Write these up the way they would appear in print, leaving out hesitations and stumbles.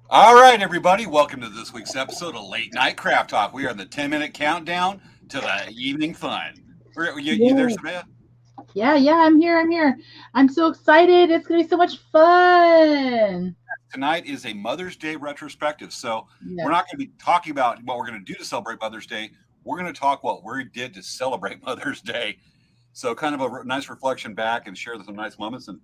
All right, everybody, welcome to this week's episode of Late Night Craft Talk. We are in the 10-minute countdown to the evening fun. You there, Yeah, Svea? yeah, I'm here. I'm so excited. It's gonna be so much fun. Tonight is a Mother's Day retrospective, so we're Yes. not going to be talking about what we're going to do to celebrate Mother's Day. We're going to talk what we did to celebrate Mother's Day. So, kind of a nice reflection back and share some nice moments and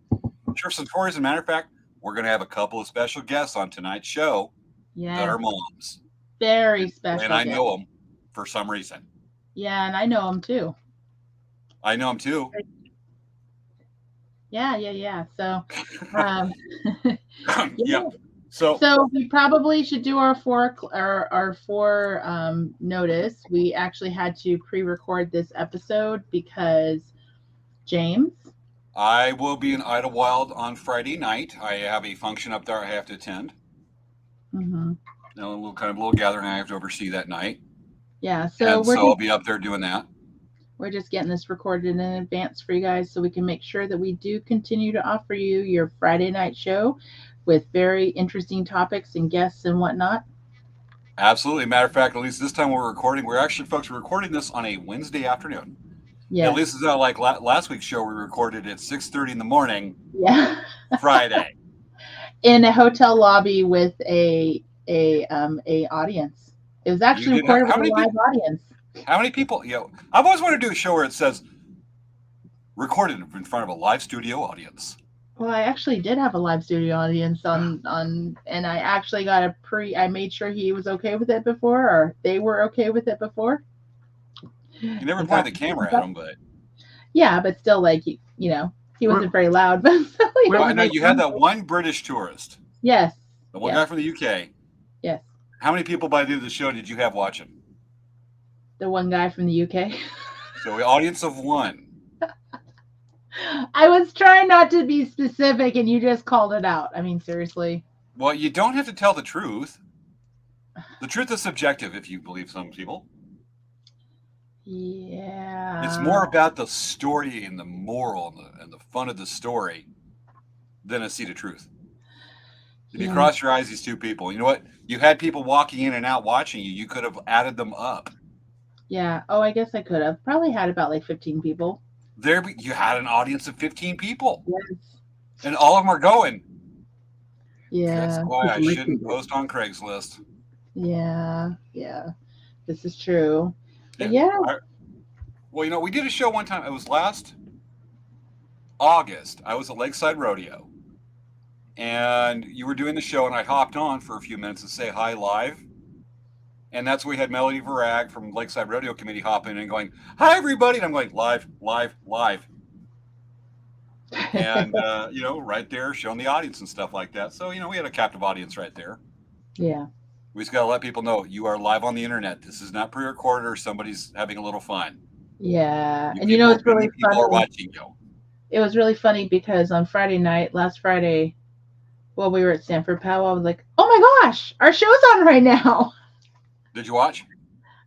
share some stories. As a matter of fact, we're going to have a couple of special guests on tonight's show that Yes. are moms, Very and special I guest. know them for some reason. Yeah, and I know him too. I know them too. Yeah. So, um, Yeah. yeah. So So we probably should do our four notice. We actually had to pre-record this episode because James. I will be in Idlewild on Friday night. I have a function up there I have to attend. Hmm. A little kind of little gathering I have to oversee that night, Yeah. So and we're so I'll just be up there doing that. We're just getting this recorded in advance for you guys so we can make sure that we do continue to offer you your Friday night show with very interesting topics and guests and whatnot. Absolutely. Matter of fact, at least this time we're recording. We're actually, folks, we're recording this on a Wednesday afternoon. At Yes. least it's not like last week's show. We recorded at 6:30 in the morning, Yeah. Friday. In a hotel lobby with a audience. It was You actually did recorded with how a many live people? audience. How many people? I've always wanted to do a show where it says recorded in front of a live studio audience. Well, I actually did have a live studio audience on and I actually got a pre I made sure he was okay with it before or they were okay with it before. You never I pointed got the camera at them, but yeah, but still like he wasn't very loud, but still well, I was know like you had that one British tourist, yes, the one yes, guy from the UK. yes. How many people by the end of the show did you have watching? The one guy from the UK. So, an audience of one. I was trying not to be specific and you just called it out. I mean, seriously. Well, you don't have to tell the truth. The truth is subjective, if you believe some people. It's Yeah. more about the story and the moral and the fun of the story than a seed of truth. If you Yeah. cross your eyes, these two people, you know what? You had people walking in and out watching you. You could have added them up. Yeah. Oh, I guess I could have. Probably had about like 15 people. There, you had an audience of 15 people, Yes. and all of them are going. That's Yeah. why Just I listening. shouldn't post on Craigslist. Yeah. This is true. But Yeah. yeah. Well, we did a show one time. It was last August. I was at Lakeside Rodeo, and you were doing the show, and I hopped on for a few minutes to say hi live. And that's where we had Melody Varag from Lakeside Rodeo Committee hopping in and going, "Hi, everybody!" And I'm going, "Live, live, live." And right there, showing the audience and stuff like that. So we had a captive audience right there. Yeah. We just got to let people know you are live on the internet. This is not pre-recorded or somebody's having a little fun. Yeah. You And people, it's really many people are funny. watching you. It was really funny because on Friday night, last Friday, while we were at Stanford Powell, I was like, "Oh my gosh, our show's on right now." Did you watch?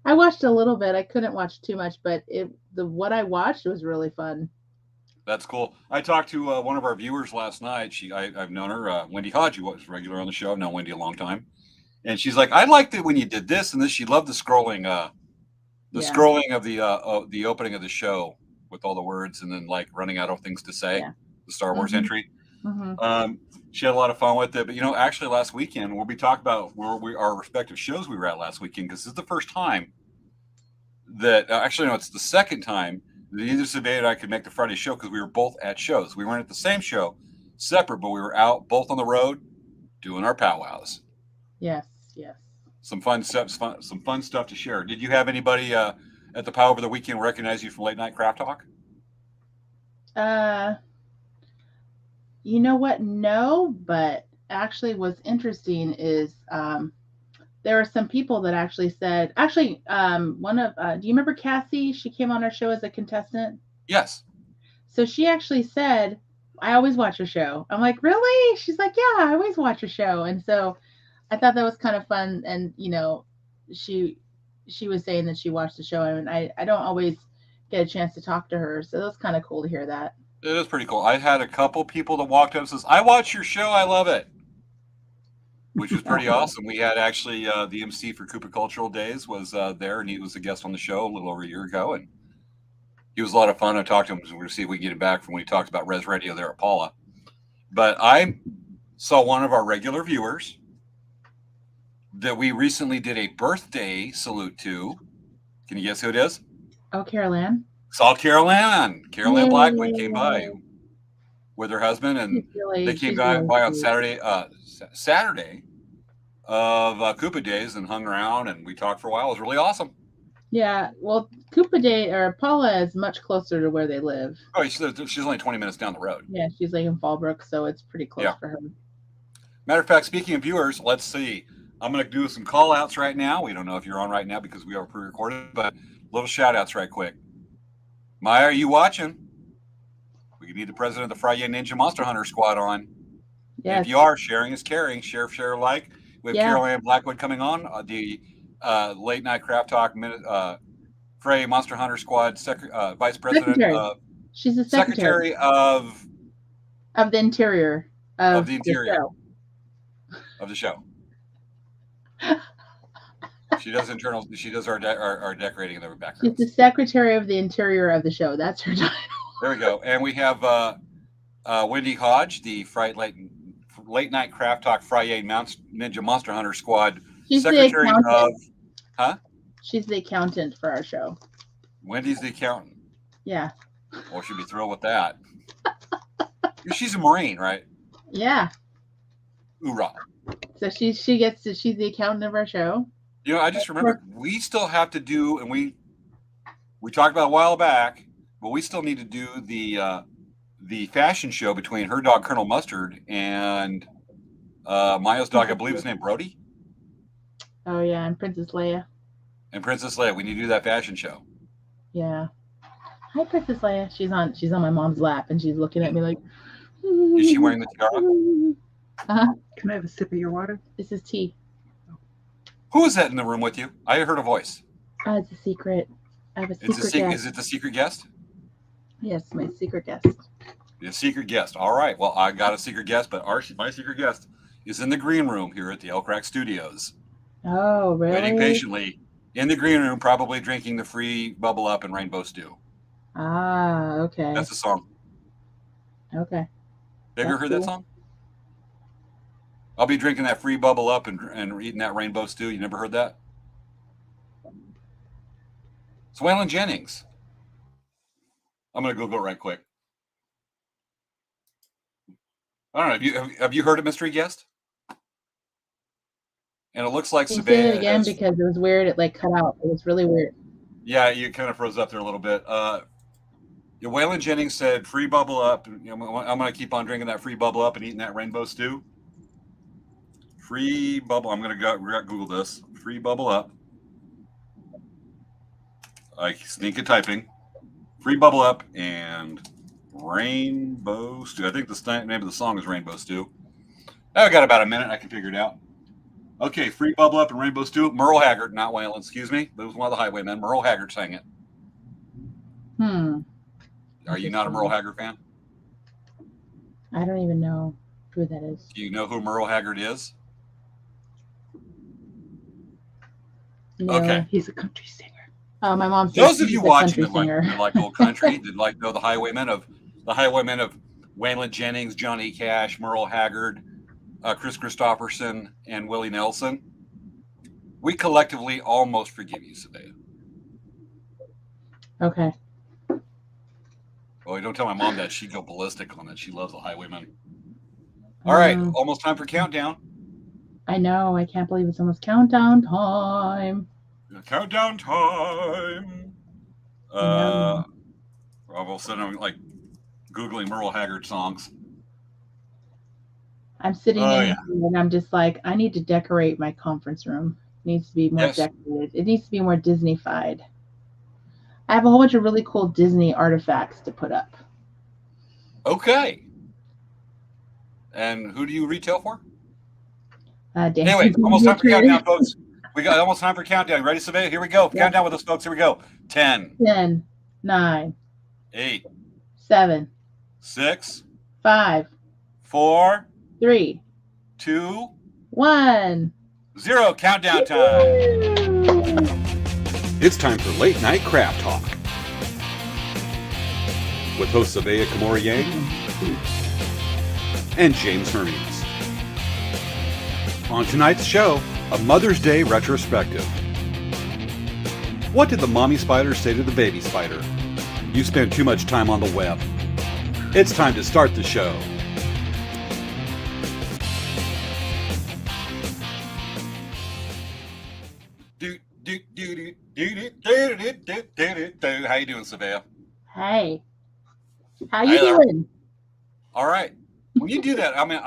I watched a little bit. I couldn't watch too much, but the what I watched was really fun. That's cool. I talked to one of our viewers last night. I've known her, Wendy Hodge, who was regular on the show. I've known Wendy a long time, and she's like, "I liked it when you did this and this." She loved the scrolling, Yeah. of the opening of the show with all the words, and then like running out of things to say. Yeah. The Star Wars Mhm. entry. Mhm. She had a lot of fun with it. But actually, last weekend we'll be talking about our respective shows we were at last weekend because this is the first time that actually no, it's the second time that either Sabay and I could make the Friday show because we were both at shows. We weren't at the same show, separate, but we were out both on the road doing our powwows. Yes. Yes. Some fun stuff, some fun stuff to share. Did you have anybody at the POW over the weekend recognize you from Late Night Craft Talk? Uh, you know what? No, but actually, what's interesting is there were some people that actually said, one of, do you remember Cassie? She came on our show as a contestant. Yes. So she actually said, I always watch your show. I'm like, really? She's like, yeah, I always watch your show. And so I thought that was kind of fun. And, she, she was saying that she watched the show and I don't always get a chance to talk to her. So it was kind of cool to hear that. It is pretty cool. I had a couple people that walked up and says, "I watch your show. I love it." which was pretty awesome. We had actually the MC for Cooper Cultural Days was there, and he was a guest on the show a little over a year ago, and he was a lot of fun. I talked to him. We're going to see if we can get him back from when he talked about Res Radio there at Paula. But I saw one of our regular viewers that we recently did a birthday salute to. Can you guess who it is? Oh, Carol Ann. Saw Carol Ann. Carol Ann Yay. Blackwood came by with her husband, and they came by on Saturday of Koopa Days and hung around, and we talked for a while. It was really awesome. Yeah, well, Koopa Day or Paula is much closer to where they live. Oh, she's only 20 minutes down the road. Yeah, she's like in Fallbrook, so it's pretty close for her. Matter of fact, speaking of viewers, let's see. I'm going to do some call outs right now. We don't know if you're on right now because we are pre-recorded, but little shout outs right quick. Maya, are you watching? We need the president of the Friday Ninja Monster Hunter Squad on. Yes. If you are, sharing is caring. Share, like. We have Carol Ann Blackwood coming on, the late night craft talk Frey Monster Hunter Squad vice president. She's the secretary of the interior of the show. Of the show. She does internal. She does our decorating in the background. She's the secretary of the interior of the show. That's her title. There we go. And we have Wendy Hodge, the late night craft talk Friday Ninja Monster Hunter Squad secretary of. Huh? She's the accountant for our show. Wendy's the accountant. Yeah. Well, she'd be thrilled with that. She's a Marine, right? Yeah. Hoorah. So she's the accountant of our show. You know, I just remember we still have to do, and we talked about a while back, but we still need to do the fashion show between her dog Colonel Mustard and Maya's dog. I believe his name Brody. Oh yeah, and Princess Leia. And Princess Leia, we need to do that fashion show. Yeah. Hi, Princess Leia. She's on my mom's lap, and she's looking at me like. Is she wearing the tiara? Can I have a sip of your water? This is tea. Who is that in the room with you? I heard a voice. It's a secret. I have a secret guest. Is it the secret guest? Yes, my secret guest. The secret guest. All right. Well, I got a secret guest, but my secret guest is in the green room here at the Elk Rack Studios. Oh, really? Waiting patiently in the green room, probably drinking the free Bubble Up and Rainbow Stew. Ah, okay. That's the song. Okay. Have you ever heard that song? I'll be drinking that free Bubble Up and eating that Rainbow Stew. You never heard that? Svea and James. I'm going to Google it right quick. I don't know. Have you heard of Mystery Guest? And it looks like Svea. Say it again because it was weird. It cut out. It was really weird. Yeah, you kind of froze up there a little bit. Waylon Jennings said, "Free Bubble Up." I'm going to keep on drinking that free Bubble Up and eating that Rainbow Stew. Free Bubble. I'm going to Google this. Free Bubble Up. I sneak it typing. Free Bubble Up and Rainbow Stew. I think the name of the song is Rainbow Stew. I got about a minute. I can figure it out. Okay, Free Bubble Up and Rainbow Stew. Merle Haggard, not Waylon, excuse me. That was one of the Highwaymen. Merle Haggard sang it. Are you not a Merle Haggard fan? I don't even know who that is. Do you know who Merle Haggard is? No. Okay. He's a country singer. Oh, my mom. Those of you watching that like old country, that like know the Highwaymen of Waylon Jennings, Johnny Cash, Merle Haggard, Chris Christopherson, and Willie Nelson. We collectively almost forgive you, Svea. Okay. Well, don't tell my mom that. She'd go ballistic on it. She loves the Highwaymen. All right, almost time for countdown. I know. I can't believe it's almost countdown time. Countdown time. All of a sudden, I'm like Googling Merle Haggard songs. I'm sitting in and I'm just like, I need to decorate my conference room. It needs to be more decorated. It needs to be more Disney-fied. I have a whole bunch of really cool Disney artifacts to put up. Okay. And who do you retail for? Anyway, almost time for countdown, folks. We got almost time for countdown. Ready, Svea? Here we go. Yep. Countdown with us, folks. Here we go. 10. 10, 9. 8. 7. 6. 5. 4. 3. 2. 1. 0. Countdown time. Woo! It's time for Late Night Craft Talk with hosts Svea and James Hermes. On tonight's show, a Mother's Day retrospective. What did the mommy spider say to the baby spider? You spend too much time on the web. It's time to start the show. How you doing, Svea? Hey. How you Hey there. doing? All right. When you do that, I mean,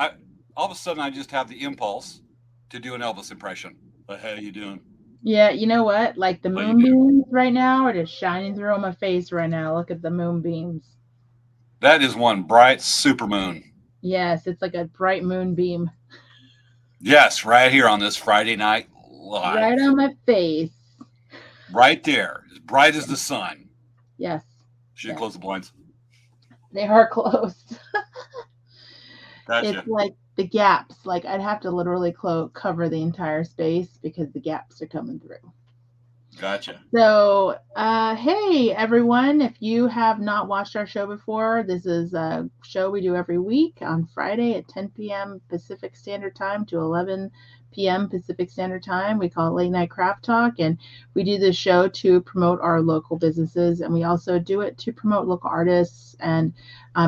all of a sudden I just have the impulse to do an Elvis impression. But how you doing? Yeah, you know what? Like the How you moonbeams right now are just shining through on my face right now. Look at the moonbeams. That is one bright supermoon. Yes, it's like a bright moonbeam Yes, right here on this Friday night live. right on my face. Right there, as bright as the sun. Yes, Should Yes. close the blinds. they are closed. Gotcha. It's like the gaps. Like I'd have to literally cover the entire space because the gaps are coming through. Gotcha. So, hey everyone, if you have not watched our show before, this is a show we do every week on Friday at 10 p.m. Pacific Standard Time to 11 p.m. Pacific Standard Time. We call it Late Night Craft Talk, and we do this show to promote our local businesses, and we also do it to promote local artists and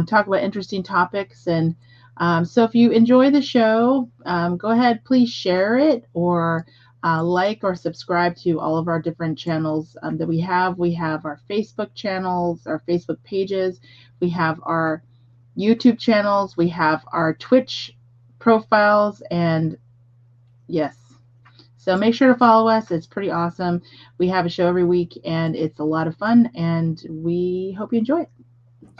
talk about interesting topics. And so if you enjoy the show, go ahead, please share it or like or subscribe to all of our different channels that we have. We have our Facebook channels, our Facebook pages. We have our YouTube channels. We have our Twitch profiles. And yes, so make sure to follow us. It's pretty awesome. We have a show every week and it's a lot of fun and we hope you enjoy it.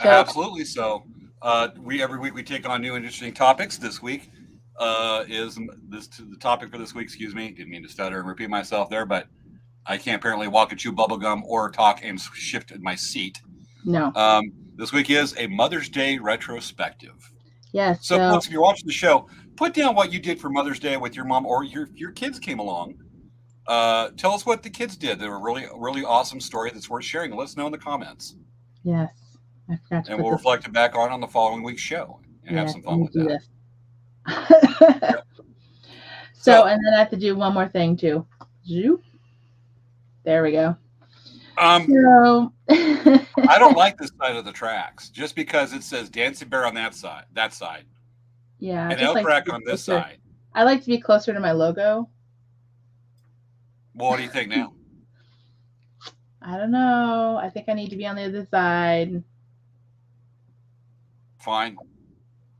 So, Absolutely. So every week we take on new interesting topics. This week is the topic for this week. Excuse me, didn't mean to stutter and repeat myself there, but I can't apparently walk and chew bubblegum or talk and shift in my seat. no. This week is a Mother's Day retrospective. Yes. So folks, if you're watching the show, put down what you did for Mother's Day with your mom or your kids came along. Tell us what the kids did. They were really awesome story that's worth sharing. Let us know in the comments. Yes. I forgot to And put we'll this. reflect it back on the following week's show and have some fun with that. Yep. So, and then I have to do one more thing too. Zoop. There we go. So I don't like this side of the tracks just because it says Dancing Bear on that side. Yeah. And Elk Rack on this side. I like to be closer to my logo. Well, what do you think now? I don't know. I think I need to be on the other side. Fine.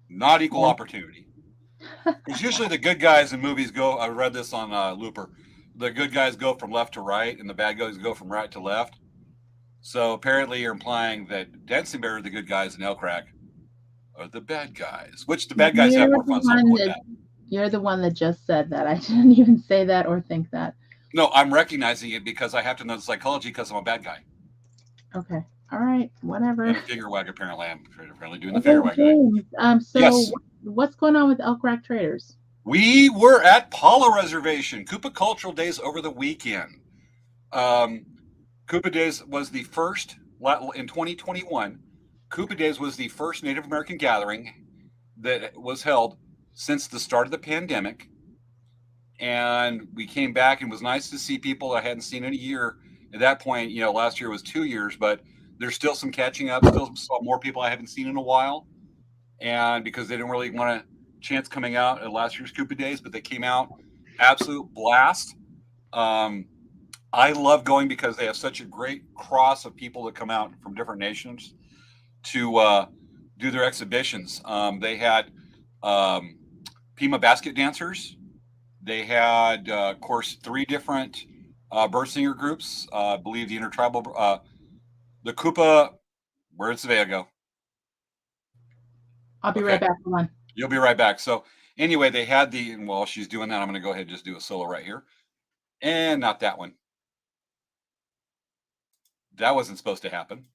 Not equal opportunity. Because usually the good guys in movies go, I read this on Looper, the good guys go from left to right and the bad guys go from right to left. So apparently you're implying that Dancing Bear are the good guys and Elk Rack are the bad guys, which the bad guys have more fun. You're the one that just said that. I didn't even say that or think that. No, I'm recognizing it because I have to know the psychology because I'm a bad guy. Okay. All right. Whatever. And a figure wag, apparently. I'm apparently doing the figure wag. So yes. What's going on with Elk Rack Traders? We were at Paula Reservation, Koopa Cultural Days over the weekend. Koopa Days was the first, in 2021, Koopa Days was the first Native American gathering that was held since the start of the pandemic. And we came back and it was nice to see people I hadn't seen in a year. At that point, last year was 2 years, but there's still some catching up, still saw more people I haven't seen in a while. And because they didn't really want a chance coming out at last year's Koopa Days, but they came out, absolute blast. I love going because they have such a great cross of people that come out from different nations to do their exhibitions. They had Pima basket dancers. They had, of course, 3 different bird singer groups. I believe the intertribal, the Koopa. Where did Svea go? I'll be right back. Hold on. You'll be right back. So anyway, they had while she's doing that, I'm going to go ahead and just do a solo right here. And not that one. That wasn't supposed to happen.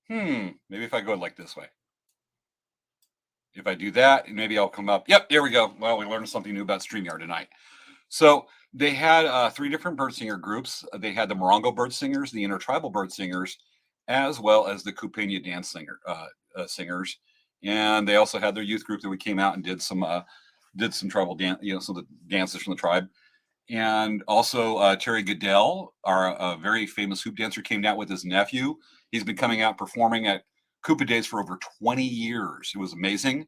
Maybe if I go like this way. if I do that, maybe I'll come up. Yep, here we go. Well, we learned something new about StreamYard tonight. So they had 3 different bird singer groups. They had the Morongo bird singers, the intertribal bird singers, as well as the Kupena dance singers. And they also had their youth group that we came out and did some tribal dance, some of the dances from the tribe. And also Terry Goodell, our very famous hoop dancer, came out with his nephew. He's been coming out performing at Koopa Days for over 20 years. It was amazing.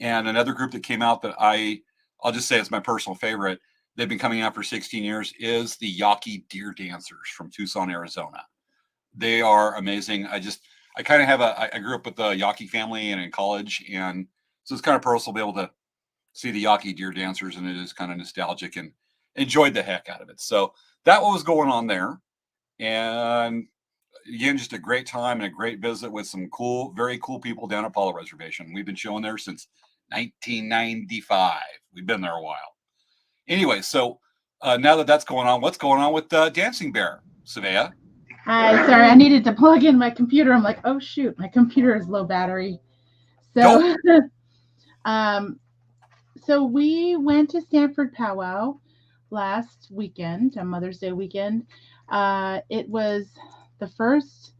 And another group that came out that I'll just say it's my personal favorite, they've been coming out for 16 years, is the Yawkey Deer Dancers from Tucson, Arizona. They are amazing. I kind of I grew up with the Yawkey family and in college. And so it's kind of personal to be able to see the Yawkey Deer Dancers, and it is kind of nostalgic and enjoyed the heck out of it. So that was going on there. And again, just a great time and a great visit with some very cool people down at Paula Reservation. We've been showing there since 1995. We've been there a while. Anyway, so now that that's going on, what's going on with Dancing Bear, Svea? Hi, sorry, I needed to plug in my computer. I'm like, oh shoot, my computer is low battery. So, so we went to Stanford Powwow last weekend, on Mother's Day weekend. It was the first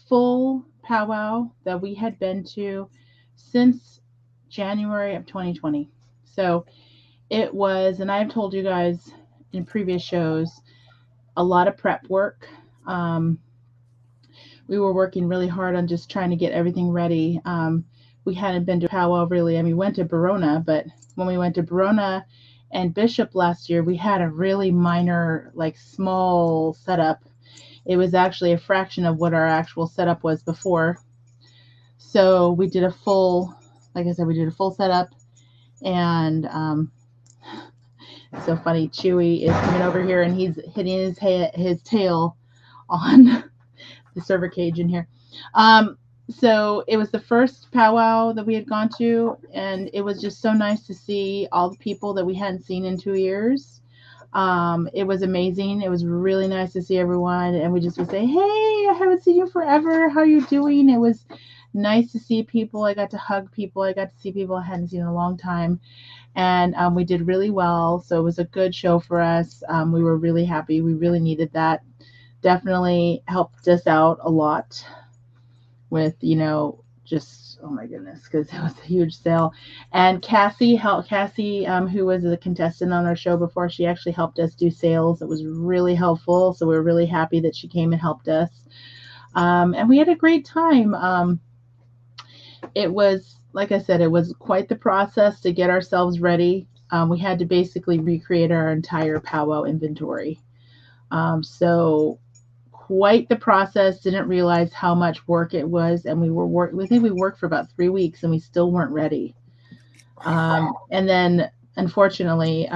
full powwow that we had been to since January of 2020. So it was, and I've told you guys in previous shows, a lot of prep work. We were working really hard on just trying to get everything ready. We hadn't been to powwow really. I mean, we went to Verona, but when we went to Verona and Bishop last year, we had a really minor, like small setup. It was actually a fraction of what our actual setup was before. So we did a full, like I said, we did a full setup. And so funny, Chewy is coming over here and he's hitting his tail on the server cage in here. So it was the first powwow that we had gone to, and it was just so nice to see all the people that we hadn't seen in 2 years. It was amazing. It was really nice to see everyone, and we just would say, hey, I haven't seen you forever. How are you doing? It was nice to see people. I got to hug people. I got to see people I hadn't seen in a long time, and we did really well. So it was a good show for us. We were really happy. We really needed that. Definitely helped us out a lot with, just, oh my goodness, because it was a huge sale. And Cassie, who was a contestant on our show before, she actually helped us do sales. It was really helpful. So we were really happy that she came and helped us. And we had a great time. It was, like I said, it was quite the process to get ourselves ready. We had to basically recreate our entire powwow inventory. So quite the process. Didn't realize how much work it was, and we worked for about 3 weeks, and we still weren't ready. And then, unfortunately,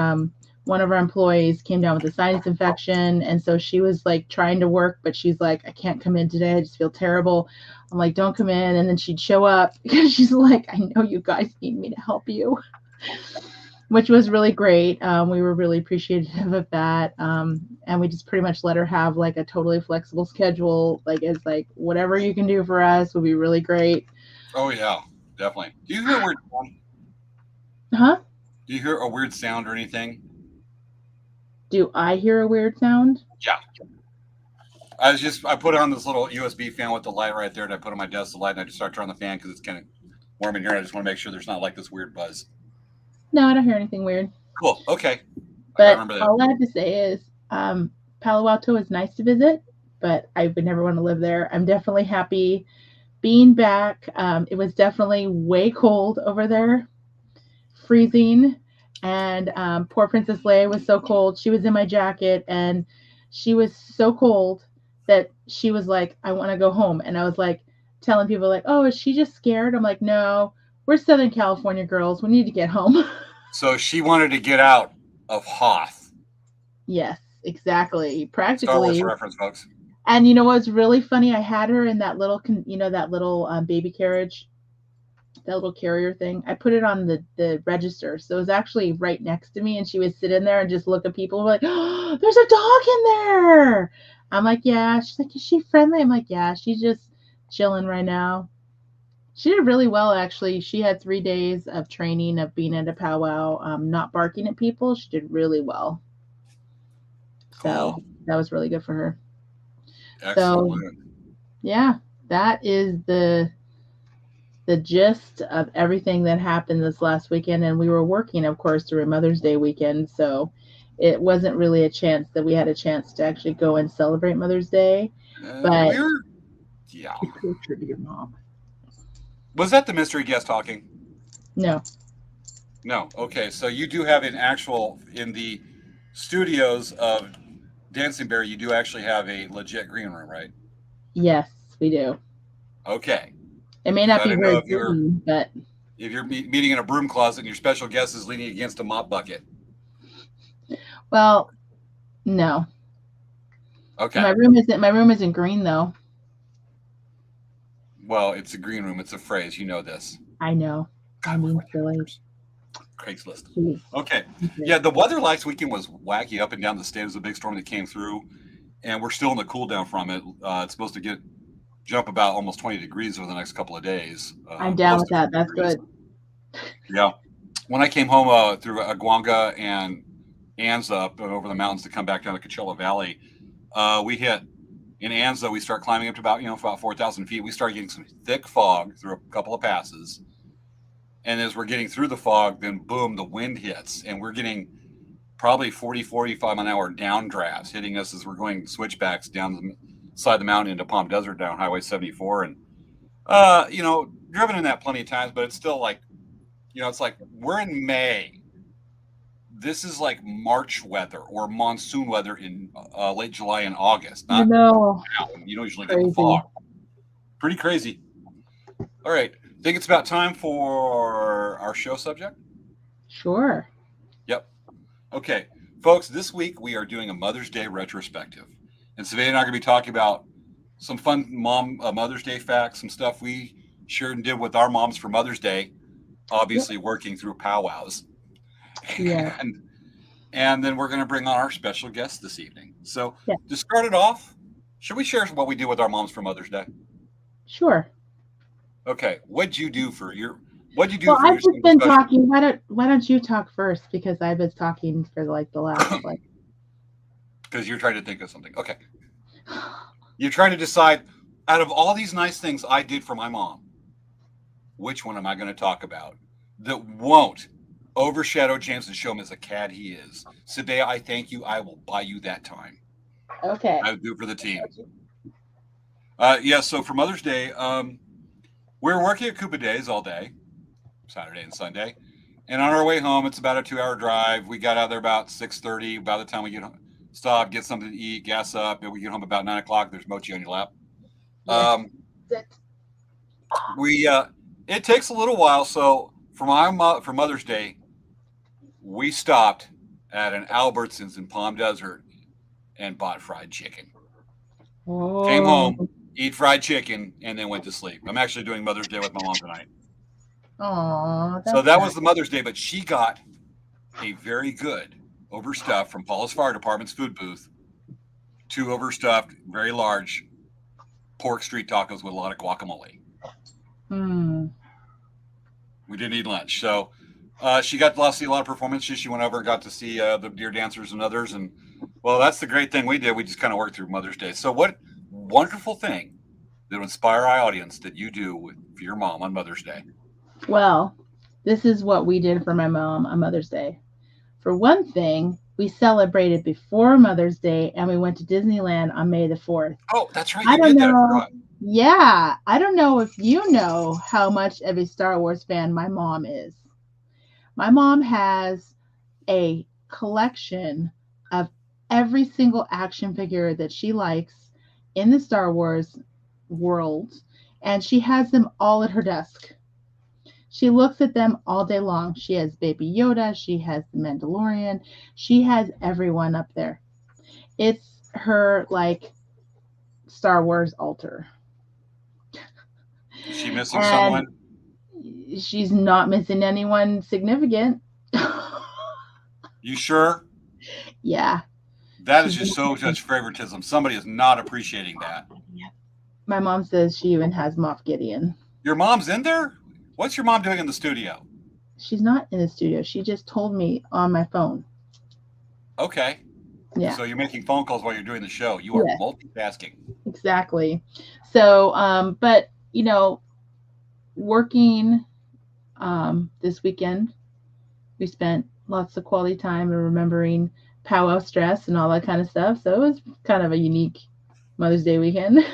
one of our employees came down with a sinus infection, and so she was like trying to work, but she's like, I can't come in today. I just feel terrible. I'm like, don't come in. And then she'd show up because she's like, I know you guys need me to help you. Which was really great. We were really appreciative of that. And we just pretty much let her have like a totally flexible schedule. Like, it's like, whatever you can do for us will be really great. Oh yeah, definitely. Do you hear a weird sound? Huh? Do you hear a weird sound or anything? Do I hear a weird sound? Yeah. I put on this little USB fan with the light right there, and I put on my desk the light, and I just start turning the fan because it's kind of warm in here. And I just want to make sure there's not like this weird buzz. No, I don't hear anything weird. Cool. Okay. But all I have to say is Palo Alto is nice to visit, but I would never want to live there. I'm definitely happy being back. It was definitely way cold over there, freezing. And poor Princess Leia was so cold. She was in my jacket, and she was so cold that she was like, I want to go home. And I was like telling people like, oh, is she just scared? I'm like, no. We're Southern California girls. We need to get home. So she wanted to get out of Hoth. Yes, exactly. Practically. Star Wars reference, folks. And you know what's really funny? I had her in that little, baby carriage, that little carrier thing. I put it on the register. So it was actually right next to me. And she would sit in there and just look at people like, oh, there's a dog in there. I'm like, yeah. She's like, is she friendly? I'm like, yeah, she's just chilling right now. She did really well, actually. She had 3 days of training of being at a powwow, not barking at people. She did really well. So Cool. that was really good for her. So Excellent. yeah, that is the gist of everything that happened this last weekend. And we were working, of course, through Mother's Day weekend. So it wasn't really a chance that we had a chance to actually go and celebrate Mother's Day. But Yeah. You tortured your mom. Was that the mystery guest talking? no, No. Okay. So you do have an actual, in the studios of Dancing Bear, you do actually have a legit green room, right? yes, we do. Okay. It may 'Cause not I be didn't know very if you were, green, but if you're meeting in a broom closet and your special guest is leaning against a mop bucket. well, no. Okay. My room isn't green though. Well, it's a green room. It's a phrase. You know this. I know. I God, we're mean, like silly. Craigslist. Jeez. Okay. Yeah, the weather last weekend was wacky up and down the state. It was a big storm that came through, and we're still in the cool down from it. It's supposed to jump about almost 20 degrees over the next couple of days. I'm down Close with to that. 20 That's degrees. good. Yeah. When I came home through Aguanga and Anza up and over the mountains to come back down to Coachella Valley, we hit in Anza. We start climbing up to about 4,000 feet. We started getting some thick fog through a couple of passes. And as we're getting through the fog, then boom, the wind hits, and we're getting probably 40, 45 mile an hour downdrafts hitting us as we're going switchbacks down the side of the mountain into Palm Desert down Highway 74. And, driven in that plenty of times, but it's still like, it's like we're in May. This is like March weather or monsoon weather in late July and August. I Not know. now. You don't usually get the Crazy. fog. Pretty crazy. All right. Think it's about time for our show subject? Sure. Yep. Okay. Folks, this week we are doing a Mother's Day retrospective. And Svea and I are going to be talking about some fun Mother's Day facts, some stuff we shared and did with our moms for Mother's Day, obviously working through powwows. Yeah. And then we're going to bring on our special guest this evening. So Yeah. to start it off, should we share what we do with our moms for Mother's Day? Sure. Okay. What'd you do for your I've just been talking. Why don't you talk first? Because I've been talking for the last Because you're trying to think of something. Okay. You're trying to decide, out of all these nice things I did for my mom, which one am I going to talk about that won't overshadow James and show him as a cad he is? Svea, I thank you. I will buy you that time. Okay. I would do it for the team. So for Mother's Day, we were working at Koopa Days all day, Saturday and Sunday. And on our way home, it's about a 2-hour drive. We got out there about 6:30. By the time we get home, stop, get something to eat, gas up, and we get home about 9 o'clock. There's mochi on your lap. It takes a little while. So for Mother's Day, we stopped at an Albertsons in Palm Desert and bought fried chicken. Oh. Came home, eat fried chicken, and then went to sleep. I'm actually doing Mother's Day with my mom tonight. Aw, So that was the Mother's Day, but she got a very good overstuffed from Paula's Fire Department's food booth, 2 overstuffed, very large pork street tacos with a lot of guacamole. We didn't eat lunch. So she got to see a lot of performances. She went over and got to see the deer dancers and others. And, well, that's the great thing we did. We just kind of worked through Mother's Day. So what wonderful thing that would inspire our audience that you do for your mom on Mother's Day? Well, this is what we did for my mom on Mother's Day. For one thing, we celebrated before Mother's Day, and we went to Disneyland on May the 4th. Oh, that's right. I You don't did that. I know. forgot. Yeah, I don't know if you know how much of a Star Wars fan my mom is. My mom has a collection of every single action figure that she likes in the Star Wars world, and she has them all at her desk. She looks at them all day long. She has Baby Yoda. She has the Mandalorian. She has everyone up there. It's her, Star Wars altar. Is she missing someone? She's not missing anyone significant. You sure? Yeah. That is just so much favoritism. Somebody is not appreciating that. My mom says she even has Moff Gideon. Your mom's in there? What's your mom doing in the studio? She's not in the studio. She just told me on my phone. Okay. Yeah. So you're making phone calls while you're doing the show. You are Yeah. multitasking. Exactly. So, but working this weekend, we spent lots of quality time and remembering powwow stress and all that kind of stuff. So it was kind of a unique Mother's Day weekend.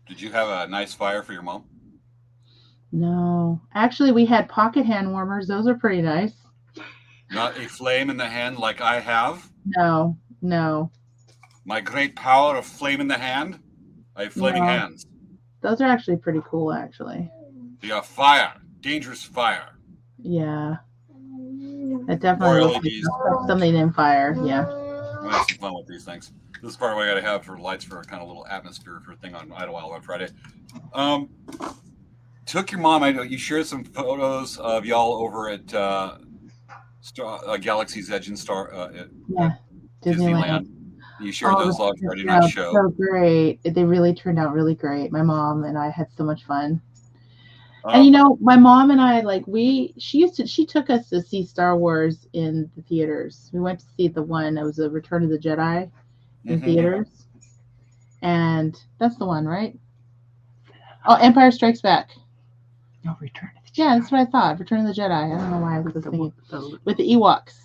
Did you have a nice fire for your mom? No, actually, we had pocket hand warmers. Those are pretty nice. Not a flame in the hand like I have. No. My great power of flame in the hand. I have flaming hands. Those are actually pretty cool, actually. You have fire. Dangerous fire. Yeah. It definitely looks like something in fire. Yeah. I'm gonna have some fun with these things. This is part of what I gotta have for lights for a kind of little atmosphere for a thing on Idlewild on Friday. Took your mom. I know you shared some photos of y'all over at Galaxy's Edge and Disneyland. You shared those on Friday night show. So great. They really turned out really great. My mom and I had so much fun. And my mom and I, she took us to see Star Wars in the theaters. We went to see it was a Return of the Jedi in theaters. And that's the one, right? Oh, Empire Strikes Back. No, Return of the Jedi. Yeah, that's what I thought. Return of the Jedi. I don't know why I was thinking. With the Ewoks.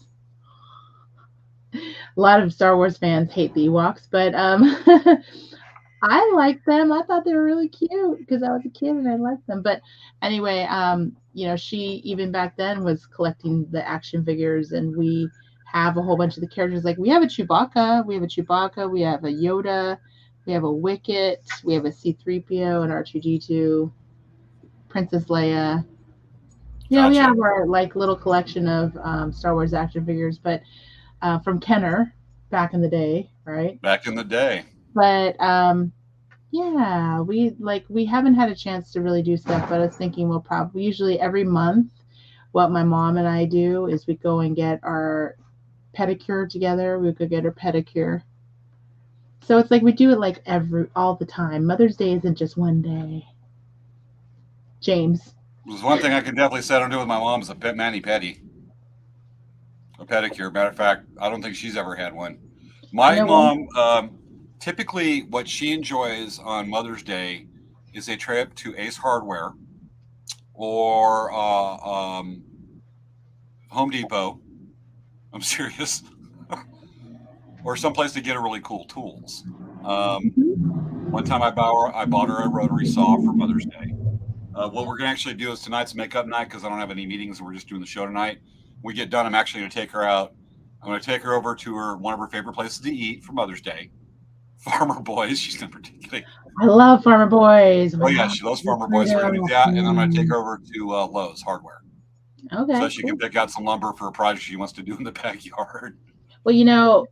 A lot of Star Wars fans hate the Ewoks, but I liked them. I thought they were really cute because I was a kid and I liked them. But anyway, she even back then was collecting the action figures, and we have a whole bunch of the characters. Like we have a Chewbacca, we have a Yoda, we have a Wicket, we have a C-3PO and R2-D2, Princess Leia. Gotcha. We have our little collection of Star Wars action figures, but from Kenner back in the day, right? Back in the day. But we haven't had a chance to really do stuff, but I was thinking we'll probably usually every month what my mom and I do is we go and get our pedicure together. We could get her pedicure. So it's like we do it all the time. Mother's Day isn't just one day. James. There's one thing I can definitely say I don't do with my mom is a mani-pedi. A pedicure. Matter of fact, I don't think she's ever had one. My mom, typically what she enjoys on Mother's Day is a trip to Ace Hardware or Home Depot. I'm serious. Or someplace to get her really cool tools. One time I bought her a rotary saw for Mother's Day. What we're going to actually do is tonight's makeup night because I don't have any meetings and we're just doing the show tonight. When we get done, I'm actually going to take her out. I'm going to take her over to one of her favorite places to eat for Mother's Day. Farmer Boys. She's going to particularly. I love Farmer Boys. Oh, yeah. She loves Farmer Boys. So we're going to do that. And I'm going to take her over to Lowe's Hardware. Okay. So she can pick out some lumber for a project she wants to do in the backyard. Well,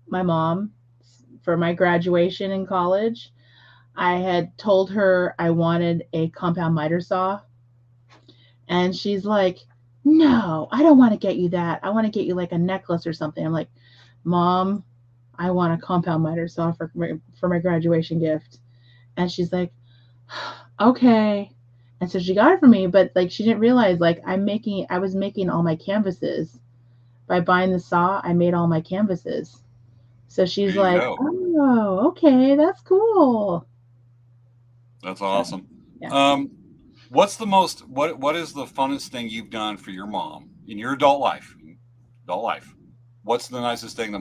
my mom, for my graduation in college, I had told her I wanted a compound miter saw. And she's like, no, I don't want to get you that. I want to get you like a necklace or something. I'm like, Mom, I want a compound miter saw for my graduation gift. And she's like, okay. And so she got it for me, but she didn't realize I was making all my canvases. By buying the saw, I made all my canvases. So she's like, oh, okay, that's cool. That's awesome. Yeah. What's the what is the funnest thing you've done for your mom in your adult life? What's the nicest thing that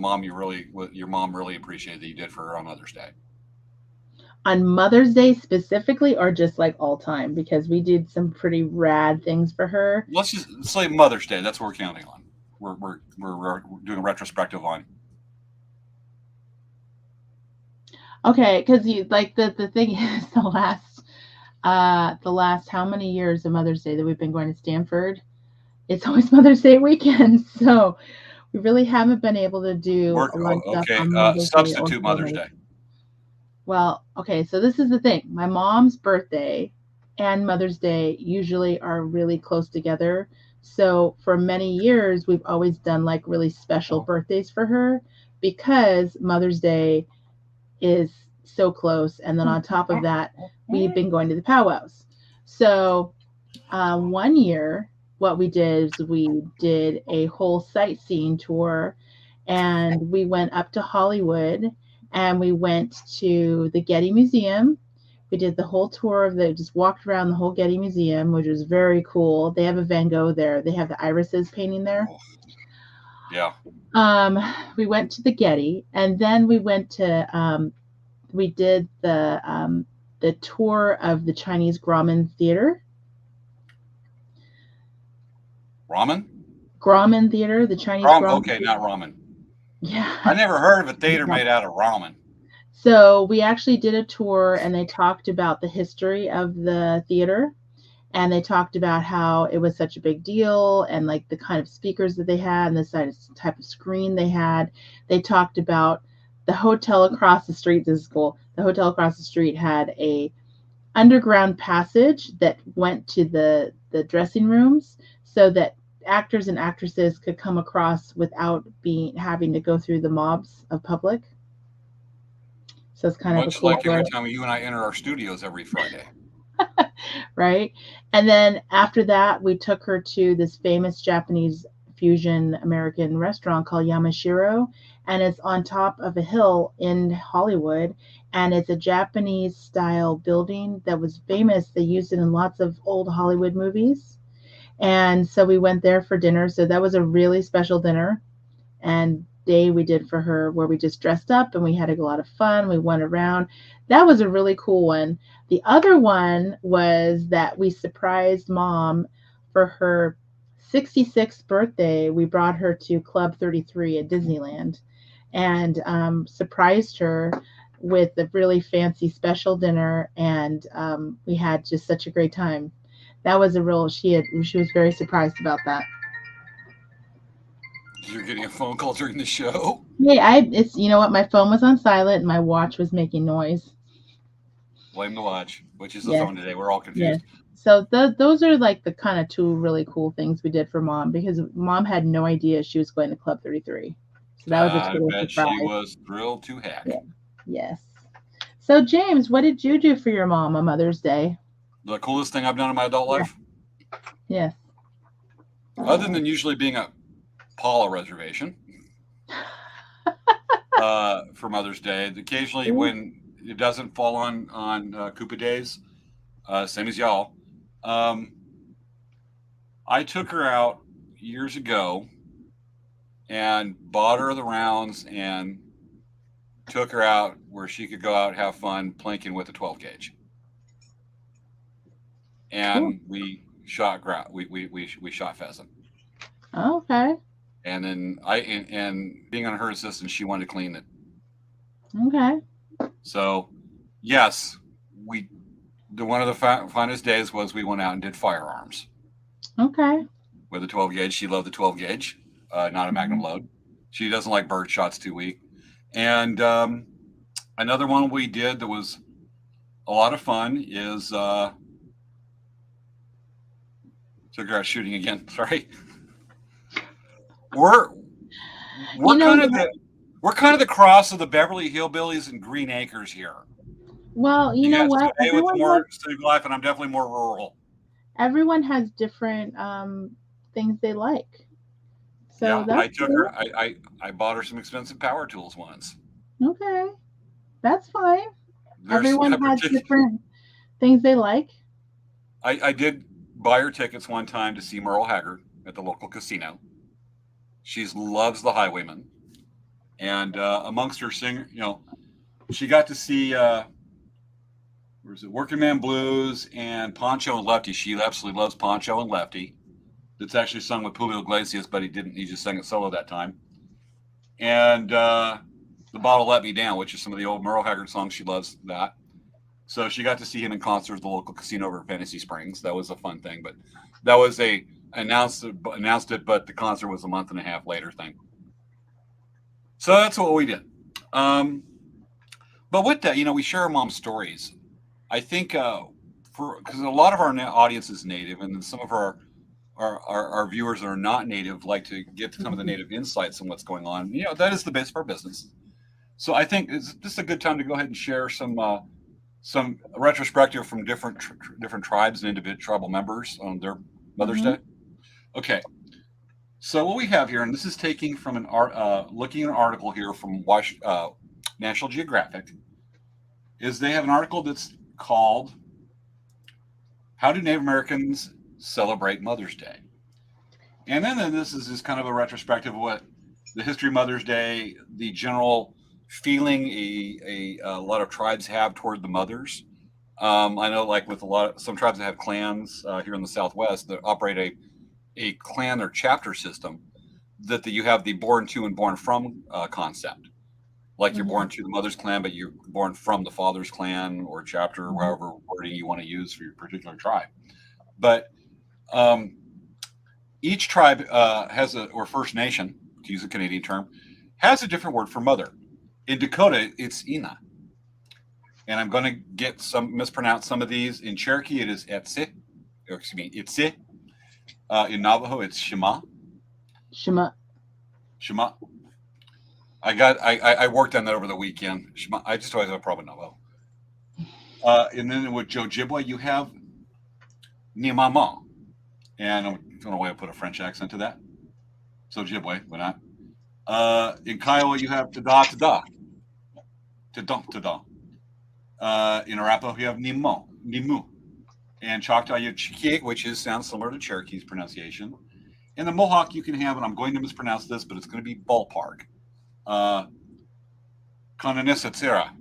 your mom really appreciated that you did for her on Mother's Day? On Mother's Day specifically, or just all time? Because we did some pretty rad things for her. Let's just say Mother's Day. That's what we're counting on. We're doing a retrospective on. Okay, because the thing is the last how many years of Mother's Day that we've been going to Stanford, it's always Mother's Day weekend. So we really haven't been able to do a lot of stuff on Mother's substitute Mother's Day. Well, okay, so this is the thing. My mom's birthday and Mother's Day usually are really close together. So for many years, we've always done really special birthdays for her because Mother's Day is so close. And then on top of that, we've been going to the powwows. So one year, what we did is we did a whole sightseeing tour, and we went up to Hollywood, and we went to the Getty Museum. We did the whole tour of just walked around the whole Getty Museum, which was very cool. They have a Van Gogh there. They have the irises painting there. Yeah. We went to the Getty, and then we went to we did the tour of the Chinese Grauman Theater. Grauman Theater, the Chinese Grauman. Okay, not ramen. Yeah. I never heard of a theater made out of ramen. So we actually did a tour, and they talked about the history of the theater, and they talked about how it was such a big deal, and like the kind of speakers that they had and the type of screen they had. They talked about the hotel across the street. This is cool. The hotel across the street had a underground passage that went to the dressing rooms, so that actors and actresses could come across without having to go through the mobs of public. So it's kind of much like every time you and I enter our studios every Friday. Right. And then after that, we took her to this famous Japanese fusion American restaurant called Yamashiro, and it's on top of a hill in Hollywood, and it's a Japanese style building that was famous. They used it in lots of old Hollywood movies. And so we went there for dinner. So that was a really special dinner and day we did for her, where we just dressed up and we had a lot of fun. We went around. That was a really cool one. The other one was that we surprised Mom for her 66th birthday. We brought her to Club 33 at Disneyland and surprised her with a really fancy special dinner. And we had just such a great time. That was she was very surprised about that. You're getting a phone call during the show? Yeah, you know what? My phone was on silent and my watch was making noise. Blame the watch, which is the phone today. We're all confused. Yes. So those are like the kind of two really cool things we did for Mom, because Mom had no idea she was going to Club 33. So that was a total surprise. She was thrilled to heck. Yeah. Yes. So James, what did you do for your mom on Mother's Day? The coolest thing I've done in my adult life? Yes. Other than usually being a Paula reservation for Mother's Day. Occasionally when it doesn't fall on Koopa days, same as y'all. I took her out years ago and bought her the rounds and took her out where she could go out and have fun plinking with a 12 gauge. And we shot we shot pheasant. Oh, okay. And then and being on her assistance, she wanted to clean it. Okay. So, yes, one of the finest days was we went out and did firearms. Okay. With a 12 gauge, she loved the 12 gauge, not a Magnum load. She doesn't like bird shots too weak. And another one we did that was a lot of fun is took her out shooting again. Sorry. We're kind of the cross of the Beverly Hillbillies and Green Acres here. Well, you know what? Today with more city life, and I'm definitely more rural. Everyone has different things they like. So yeah, I took her. I bought her some expensive power tools once. Okay, that's fine. Everyone has different things they like. I did buy her tickets one time to see Merle Haggard at the local casino. She loves The Highwayman, and amongst her singer, she got to see Working Man Blues and Poncho and Lefty. She absolutely loves Poncho and Lefty. It's actually sung with Julio Iglesias, but he didn't. He just sang it solo that time. And The Bottle Let Me Down, which is some of the old Merle Haggard songs. She loves that. So she got to see him in concert at the local casino over at Fantasy Springs. That was a fun thing, but that was announced it, but the concert was a month and a half later thing. So that's what we did. But with that, we share our mom's stories. I think because a lot of our audience is native, and then some of our viewers that are not native like to get some of the native insights on what's going on. That is the base of our business. So I think this is a good time to go ahead and share some some retrospective from different tribes and individual tribal members on their Mother's Mhm. Day. Okay, so what we have here, and this is taking from an looking at an article here from National Geographic, is they have an article that's called "How Do Native Americans Celebrate Mother's Day?" And then this is just kind of a retrospective of what the history of Mother's Day, the general feeling a lot of tribes have toward the mothers. I know, like with some tribes that have clans here in the Southwest that operate a clan or chapter system, that you have the born to and born from concept. Like you're born Mhm. to the mother's clan, but you're born from the father's clan or chapter, or Mhm. however wording you want to use for your particular tribe. But um, each tribe or First Nation, to use a Canadian term, has a different word for mother. In Dakota, it's Ina. And I'm going to mispronounce some of these. In Cherokee, it is Etse. Or excuse me, Itse. In Navajo, it's Shema. Shema. Shema. I worked on that over the weekend. Shema. I just always have a problem with Navajo. And then with Ojibwe, you have Nimama. And I don't know why I put a French accent to that. So Ojibwe, why not? In Kiowa, you have Tada Tada. Tada Tada. In Arapaho, you have Nimu. And Choctaw, you have Chikik, which sounds similar to Cherokee's pronunciation. In the Mohawk, you can have, and I'm going to mispronounce this, but it's going to be ballpark. Kananisatsira.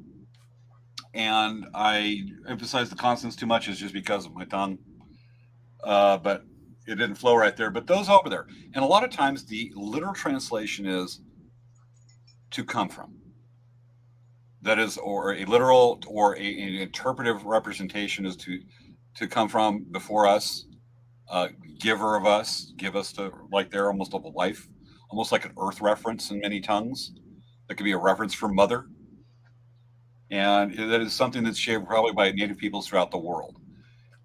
And I emphasize the consonants too much is just because of my tongue. But it didn't flow right there. But those over there. And a lot of times the literal translation is to come from. That is, or a literal or an interpretive representation is to come from, before us, giver of us, give us to, like they're almost of a life, almost like an earth reference in many tongues. That could be a reference for mother. And that is something that's shared probably by Native peoples throughout the world.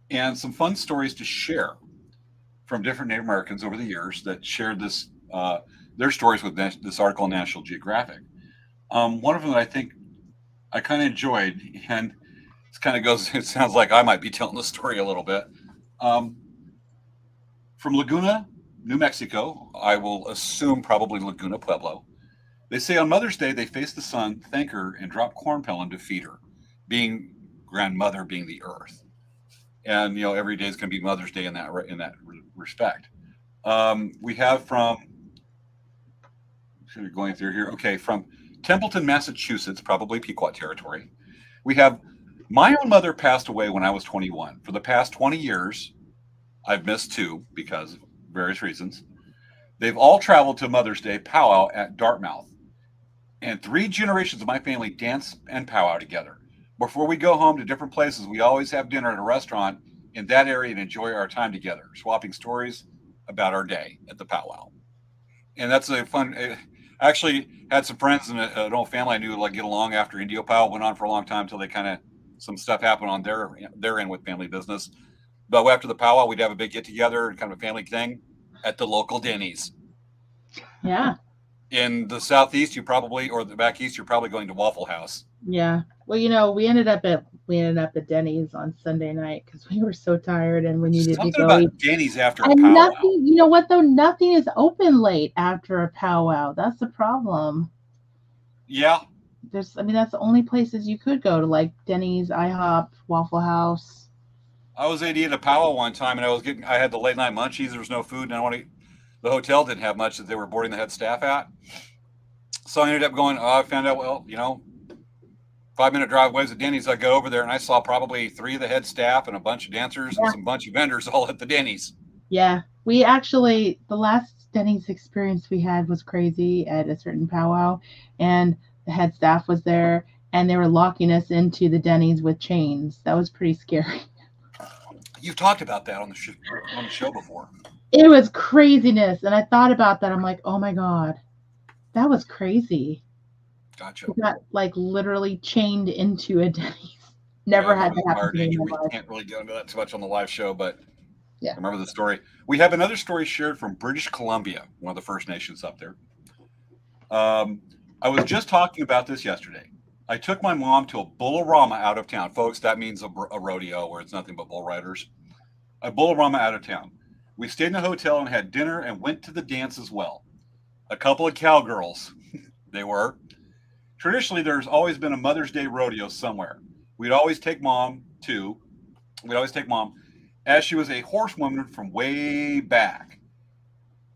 And some fun stories to share from different Native Americans over the years that shared their stories with this article in National Geographic. One of them that I think I kind of enjoyed, and it sounds like I might be telling the story a little bit. From Laguna, New Mexico, I will assume probably Laguna Pueblo. They say on Mother's Day, they face the sun, thank her, and drop corn pollen to feed her, being grandmother, being the earth. And, every day is going to be Mother's Day in that respect. We have going through here. Okay, from Templeton, Massachusetts, probably Pequot territory. We have, my own mother passed away when I was 21. For the past 20 years, I've missed two because of various reasons. They've all traveled to Mother's Day powwow at Dartmouth. And 3 generations of my family dance and powwow together. Before we go home to different places, we always have dinner at a restaurant in that area and enjoy our time together, swapping stories about our day at the powwow. And that's a fun. I actually had some friends in an old family I knew like get along after Indio powwow went on for a long time until they some stuff happened on their end with family business. But after the powwow, we'd have a big get together, kind of a family thing, at the local Denny's. Yeah. In the southeast, or the back east, you're probably going to Waffle House. Yeah. Well, we ended up at Denny's on Sunday night because we were so tired and we needed Something to go about eat. Denny's after a And powwow. nothing, you know what though? Nothing is open late after a powwow. That's the problem. Yeah. That's the only places you could go to, like Denny's, IHOP, Waffle House. I was AD at a powwow one time, and I had the late night munchies. There was no food, and the hotel didn't have much that they were boarding the head staff at. So I ended up going. I found out, 5-minute drive away to Denny's. I go over there, and I saw probably 3 of the head staff and a bunch of dancers and some bunch of vendors all at the Denny's. Yeah, we actually, the last Denny's experience we had was crazy at a certain powwow, and the head staff was there, and they were locking us into the Denny's with chains. That was pretty scary. You've talked about that on the show before. It was craziness, and I thought about that. I'm like, oh my God, that was crazy. Gotcha. We got literally chained into a Denny's. Never had that happen to me in my life. We can't really get into that too much on the live show, but yeah. I remember the story. We have another story shared from British Columbia, one of the First Nations up there. I was just talking about this yesterday. I took my mom to a bull-a-rama out of town. Folks, that means a rodeo where it's nothing but bull riders. A bull-a-rama out of town. We stayed in a hotel and had dinner and went to the dance as well. A couple of cowgirls, they were. Traditionally, there's always been a Mother's Day rodeo somewhere. We'd always take mom, as she was a horsewoman from way back.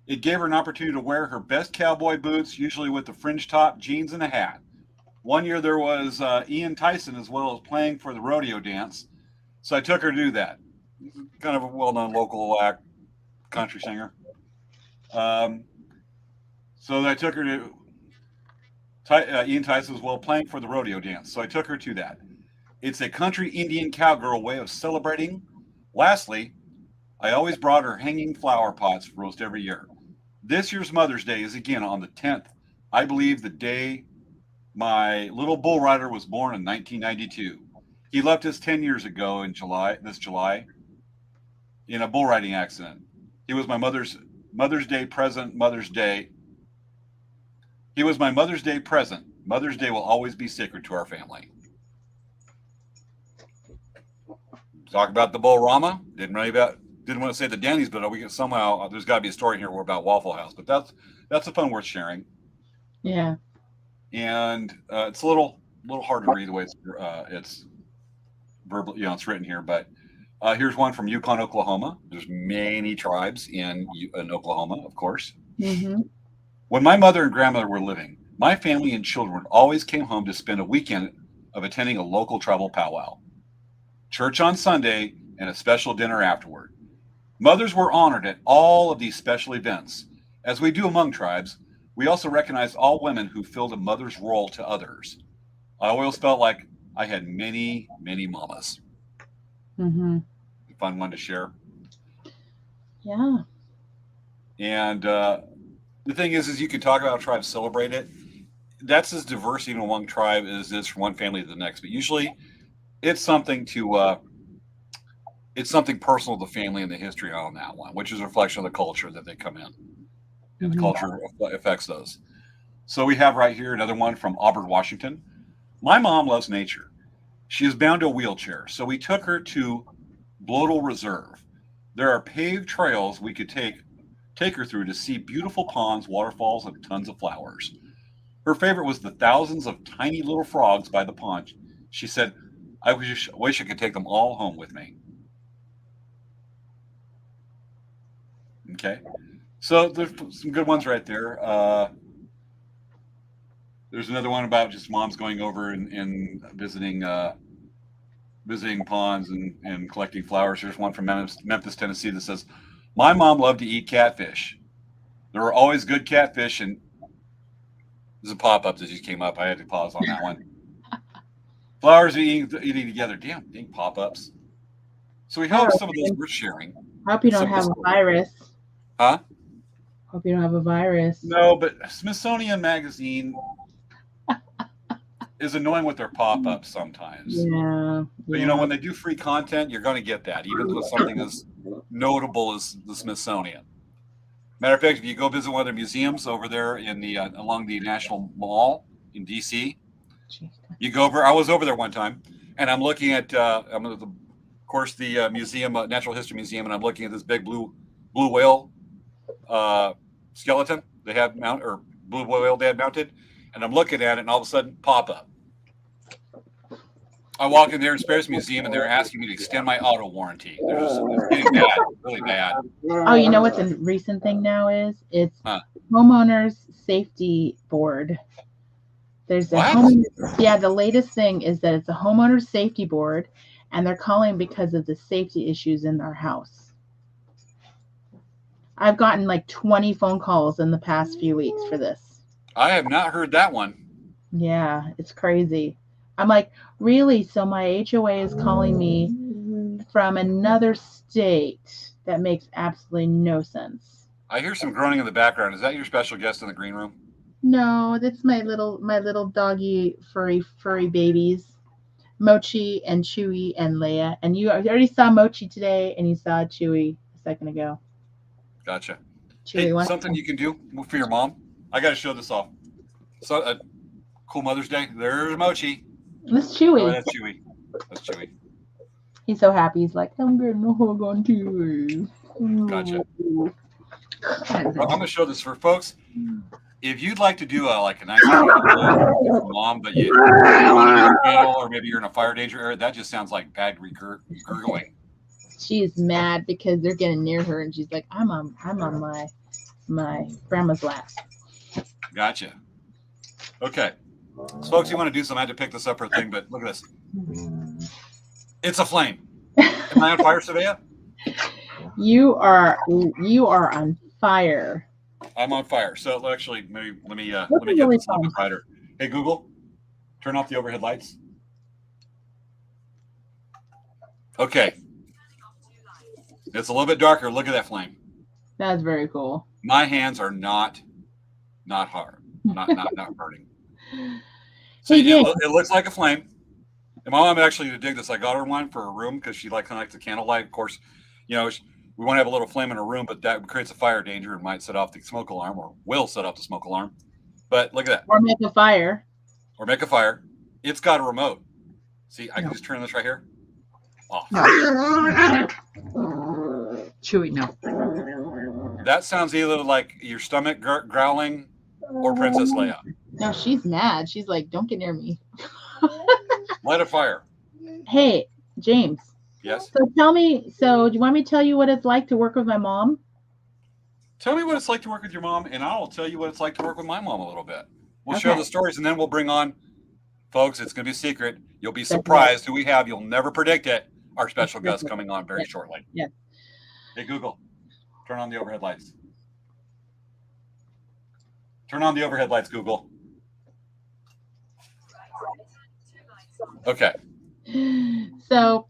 It gave her an opportunity to wear her best cowboy boots, usually with a fringe top, jeans, and a hat. One year there was Ian Tyson as well as playing for the rodeo dance. So I took her to do that. Kind of a well-known local country singer. So I took her to Ian Tyson as well playing for the rodeo dance. So I took her to that. It's a country Indian cowgirl way of celebrating. Lastly, I always brought her hanging flower pots for roast every year. This year's Mother's Day is again on the 10th. I believe the day my little bull rider was born in 1992. He left us 10 years ago in this July, in a bull riding accident. He was my Mother's Day present, Mother's Day. He was my Mother's Day present. Mother's Day will always be sacred to our family. Talk about the bull-rama. Didn't want to say the Denny's, but we get somehow there's got to be a story here about Waffle House. But that's a fun worth sharing. Yeah. And it's a little hard to read the way it's verbal, it's written here. But here's one from Yukon, Oklahoma. There's many tribes in Oklahoma, of course. Mm-hmm. When my mother and grandmother were living, my family and children always came home to spend a weekend of attending a local tribal powwow, church on Sunday, and a special dinner afterward. Mothers were honored at all of these special events. As we do among tribes, we also recognize all women who filled a mother's role to others. I always felt like I had many, many mamas. Mm-hmm. Fun one to share. Yeah. And the thing is you can talk about how tribes celebrate it. That's as diverse even among tribe as is from one family to the next. But usually it's something personal to the family and the history on that one, which is a reflection of the culture that they come in. And the culture affects those. So we have right here another one from Auburn, Washington. My mom loves nature. She is bound to a wheelchair, so we took her to Bloedel Reserve. There are paved trails we could take her through to see beautiful ponds, waterfalls, and tons of flowers. Her favorite was the thousands of tiny little frogs by the pond. She said, I wish I could take them all home with me. Okay. So there's some good ones right there. There's another one about just moms going over and visiting ponds and collecting flowers. Here's one from Memphis, Tennessee that says, my mom loved to eat catfish. There were always good catfish, and there's a pop-up that just came up. I had to pause on that one. Flowers eating together. Damn pop-ups. So we hope some of those we're sharing. Hope you don't have a virus. Huh? Hope you don't have a virus. No, but Smithsonian Magazine is annoying with their pop-ups sometimes. Yeah. But when they do free content, you're going to get that, even with something as notable as the Smithsonian. Matter of fact, if you go visit one of their museums over there in the along the National Mall in DC, you go over. I was over there one time, and I'm looking at the museum, Natural History Museum, and I'm looking at this big blue whale skeleton they had blue whale they had mounted, and I'm looking at it, and all of a sudden, pop up. I walk in there in Spares Museum, and they're asking me to extend my auto warranty. They're just getting bad, really bad. Oh, you know what the recent thing now is? It's homeowners safety board. There's the latest thing is that it's a homeowners safety board, and they're calling because of the safety issues in our house. I've gotten like 20 phone calls in the past few weeks for this. I have not heard that one. Yeah, it's crazy. I'm like, really? So my HOA is calling me from another state? That makes absolutely no sense. I hear some groaning in the background. Is that your special guest in the green room? No, that's my little doggy furry babies, Mochi and Chewy and Leia. And you already saw Mochi today, and you saw Chewy a second ago. Gotcha. Chewy, hey, something you can do for your mom. I got to show this off. So Cool Mother's Day. There's Mochi. That's Chewy. Oh, that's Chewy. That's Chewy. He's so happy. He's like, I'm getting a hug on too. Gotcha. I'm going to show this for folks. If you'd like to do a nice with your mom, but you want to do a candle, or maybe you're in a fire danger area, that just sounds like bad gurgling. She's mad because they're getting near her, and she's like, I'm on my grandma's lap. Gotcha. Okay. So folks, you want to do something, I had to pick this up for a thing, but look at this. It's a flame. Am I on fire, Svea? You are on fire. I'm on fire. So actually, maybe let me get really this a little bit brighter. Hey Google, turn off the overhead lights. Okay. It's a little bit darker. Look at that flame. That's very cool. My hands are not hard, not burning. So it looks like a flame. And my mom actually to dig this. I got her one for a room because she likes the candlelight. Of course, we want to have a little flame in a room, but that creates a fire danger and might set off the smoke alarm, or will set off the smoke alarm. But look at that. Or make a fire. It's got a remote. See, I can just turn this right here off. Chewy, no. That sounds either like your stomach growling or Princess Leia. No, she's mad. She's like, don't get near me. Light a fire. Hey, James. Yes. So tell me, do you want me to tell you what it's like to work with my mom? Tell me what it's like to work with your mom, and I'll tell you what it's like to work with my mom a little bit. We'll share the stories, and then we'll bring on, folks, it's going to be a secret. You'll be surprised who we have. You'll never predict it. Our special guest coming on very shortly. Yeah. Hey, Google, turn on the overhead lights. Turn on the overhead lights, Google. Okay. So,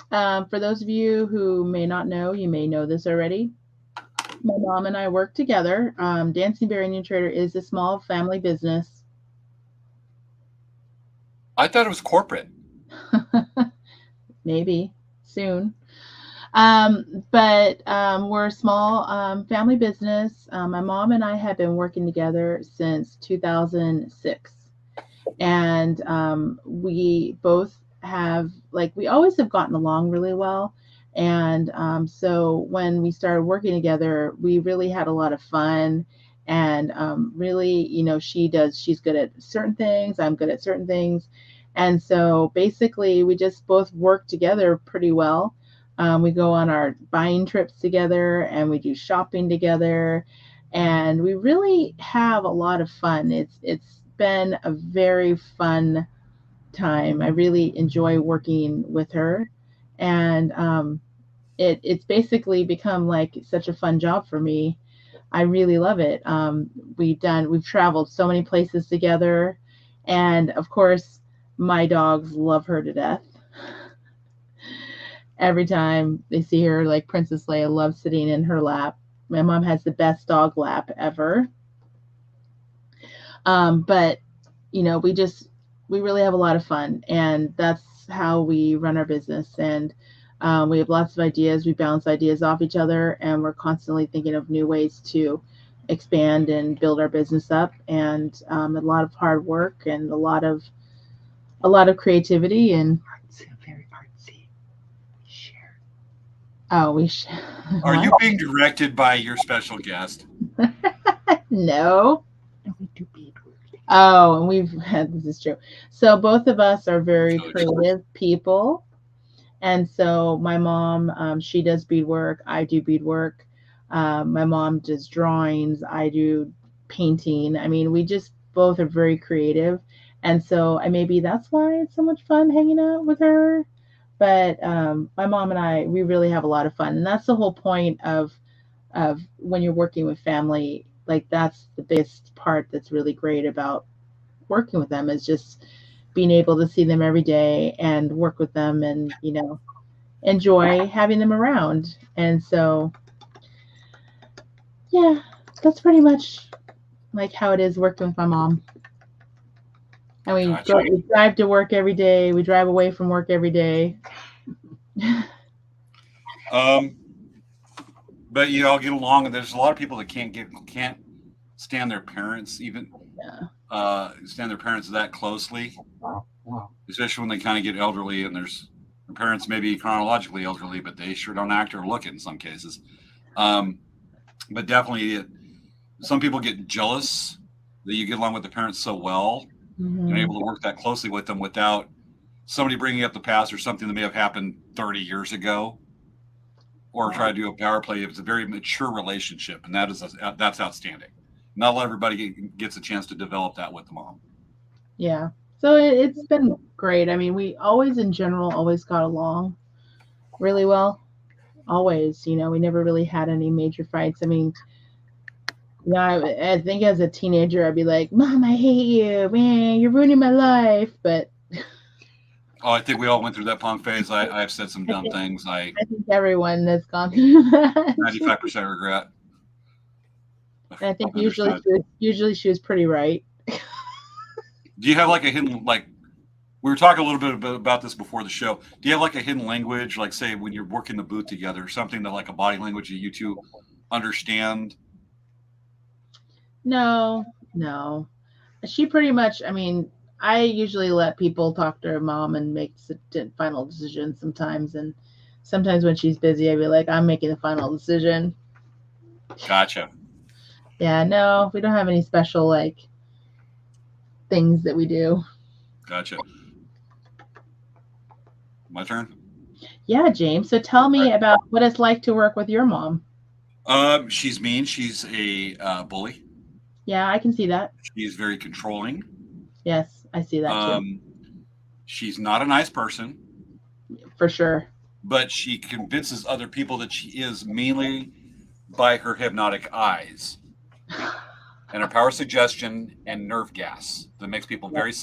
for those of you who may not know, you may know this already. My mom and I work together. Dancing Bear Indian Trader is a small family business. I thought it was corporate. Maybe soon. But we're a small family business. My mom and I have been working together since 2006. And we both have, we always have gotten along really well. And so when we started working together, we really had a lot of fun. And really, she's good at certain things. I'm good at certain things. And so basically, we just both work together pretty well. We go on our buying trips together, and we do shopping together. And we really have a lot of fun. It's been a very fun time. I really enjoy working with her, and it's basically become like such a fun job for me. I really love it. We've traveled so many places together, and of course my dogs love her to death. Every time they see her, like Princess Leia loves sitting in her lap. My mom has the best dog lap ever. But we really have a lot of fun, and that's how we run our business. And we have lots of ideas. We bounce ideas off each other, and we're constantly thinking of new ways to expand and build our business up. And a lot of hard work and a lot of creativity and very artsy. We share. We share. Are you being directed by your special guest? No. No, we do beadwork. Oh, and this is true. So both of us are very creative people. And so my mom, she does beadwork. I do beadwork. My mom does drawings. I do painting. I mean, we just both are very creative. And so maybe that's why it's so much fun hanging out with her. But my mom and I, we really have a lot of fun. And that's the whole point of when you're working with family. Like, that's the biggest part that's really great about working with them, is just being able to see them every day and work with them and, enjoy having them around. And so, yeah, that's pretty much like how it is working with my mom. And we drive to work every day. We drive away from work every day. But you all get along, and there's a lot of people that can't stand their parents even. Yeah. stand their parents that closely, Wow. especially when they kind of get elderly and their parents may be chronologically elderly, but they sure don't act or look it in some cases. But definitely, some people get jealous that you get along with the parents so well and able to work that closely with them without somebody bringing up the past or something that may have happened 30 years ago, or try to do a power play. It's a very mature relationship, and that's outstanding. Not everybody gets a chance to develop that with the mom. Yeah. So it's been great. I mean, we always, in general, always got along really well. Always, we never really had any major fights. I mean, I think as a teenager, I'd be like, Mom, I hate you, man, you're ruining my life. But I think we all went through that punk phase. I've said some dumb things. I think everyone has gone through that. 95% regret. I think usually she was pretty right. Do you have like a hidden, like, we were talking a little bit about this before the show. Do you have like a hidden language, like say when you're working the booth together, something that like a body language that you two understand? No. She pretty much, I mean, I usually let people talk to her mom and make final decisions sometimes. And sometimes when she's busy, I'd be like, I'm making the final decision. Gotcha. Yeah, no, we don't have any special like things that we do. Gotcha. My turn? Yeah, James. So tell me about what it's like to work with your mom. She's mean. She's a bully. Yeah, I can see that. She's very controlling. Yes, I see that too. She's not a nice person. For sure. But she convinces other people that she is mainly by her hypnotic eyes and her power suggestion and nerve gas that makes people very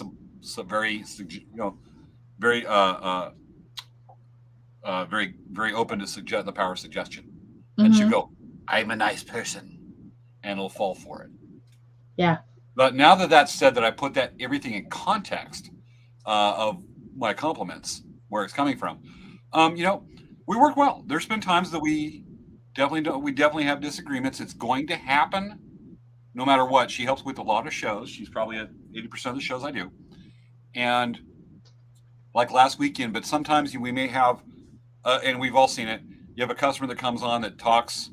open to suggest the power of suggestion. And she'll go, I'm a nice person, and it'll fall for it. Yeah. But now that that's said, that I put that everything in context of my compliments, where it's coming from, we work well. There's been times that we definitely have disagreements. It's going to happen no matter what. She helps with a lot of shows. She's probably at 80% of the shows I do. And like last weekend, but sometimes we may have, and we've all seen it, you have a customer that comes on that talks.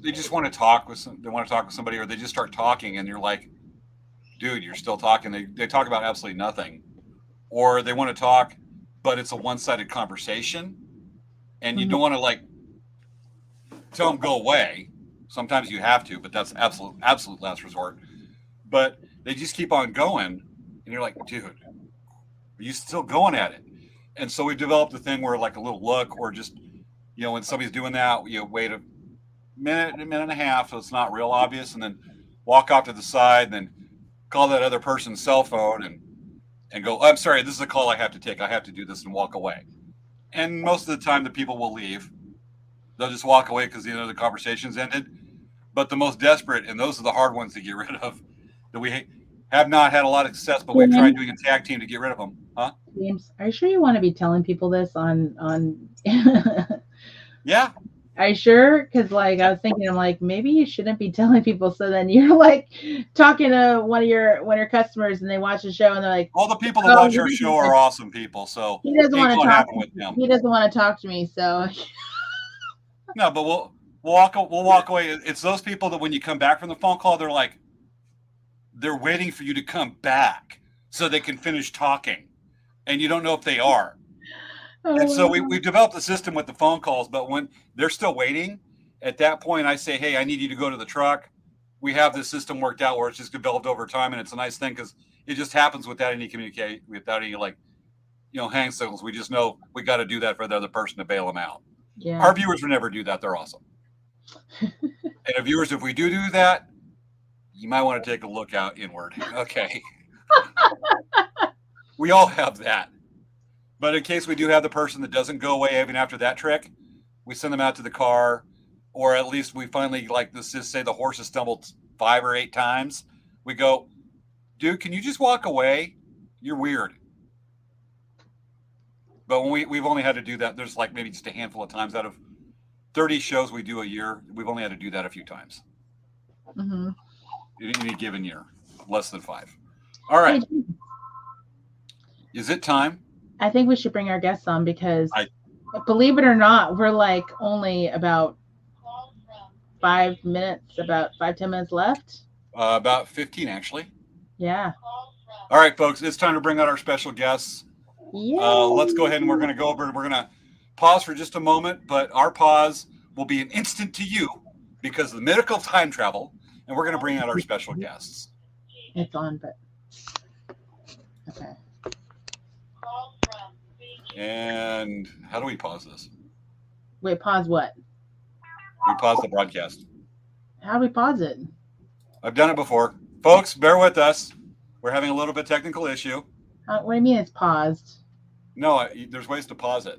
They just want to talk with somebody, or they just start talking and you're like, dude, you're still talking. They talk about absolutely nothing, or they want to talk, but it's a one-sided conversation and you don't want to like tell them go away. Sometimes you have to, but that's absolute last resort. But they just keep on going and you're like, dude, are you still going at it? And so we've developed a thing where like a little look, or just, when somebody's doing that, wait a minute and a half, so it's not real obvious, and then walk off to the side, and then call that other person's cell phone and go, I'm sorry, this is a call I have to take. I have to do this, and walk away. And most of the time the people will leave. They'll just walk away because the conversation's ended. But the most desperate, and those are the hard ones to get rid of, that we have not had a lot of success, but we've tried doing a tag team to get rid of them. Huh? James, are you sure you want to be telling people this on Yeah. Are you sure? Because I was thinking, I'm like, maybe you shouldn't be telling people. So then you're like talking to one of your customers, and they watch the show, and they're like, all the people that watch our show are awesome people. So he doesn't want to talk with them. He doesn't want to talk to me. So no, but we'll walk away. It's those people that when you come back from the phone call, they're waiting for you to come back so they can finish talking, and you don't know if they are. And so we've developed a system with the phone calls, but when they're still waiting, at that point, I say, hey, I need you to go to the truck. We have this system worked out where it's just developed over time, and it's a nice thing because it just happens without any communicate, without any hang signals. We just know we got to do that for the other person to bail them out. Yeah. Our viewers would never do that. They're awesome. And our viewers, if we do that, you might want to take a look out inward. Okay. We all have that. But in case we do have the person that doesn't go away even after that trick, we send them out to the car, or at least we finally, let's just say the horse has stumbled 5 or 8 times. We go, dude, can you just walk away? You're weird. But when we've only had to do that, there's maybe just a handful of times out of 30 shows we do a year. We've only had to do that a few times. Mm-hmm. in any given year. Less than 5. All right. Hey, Is it time? I think we should bring our guests on because, I- believe it or not, we're like only about 5 minutes, about 5-10 minutes left. About 15, actually. Yeah. All right, folks, it's time to bring out our special guests. Yeah. Let's go ahead and we're going to pause for just a moment, but our pause will be an instant to you because of the medical time travel, and we're going to bring out our special guests. It's on, but okay. And how do we pause this? Wait, pause what? We pause the broadcast. How do we pause it? I've done it before. Folks, bear with us. We're having a little bit of technical issue. What do you mean it's paused? No, there's ways to pause it.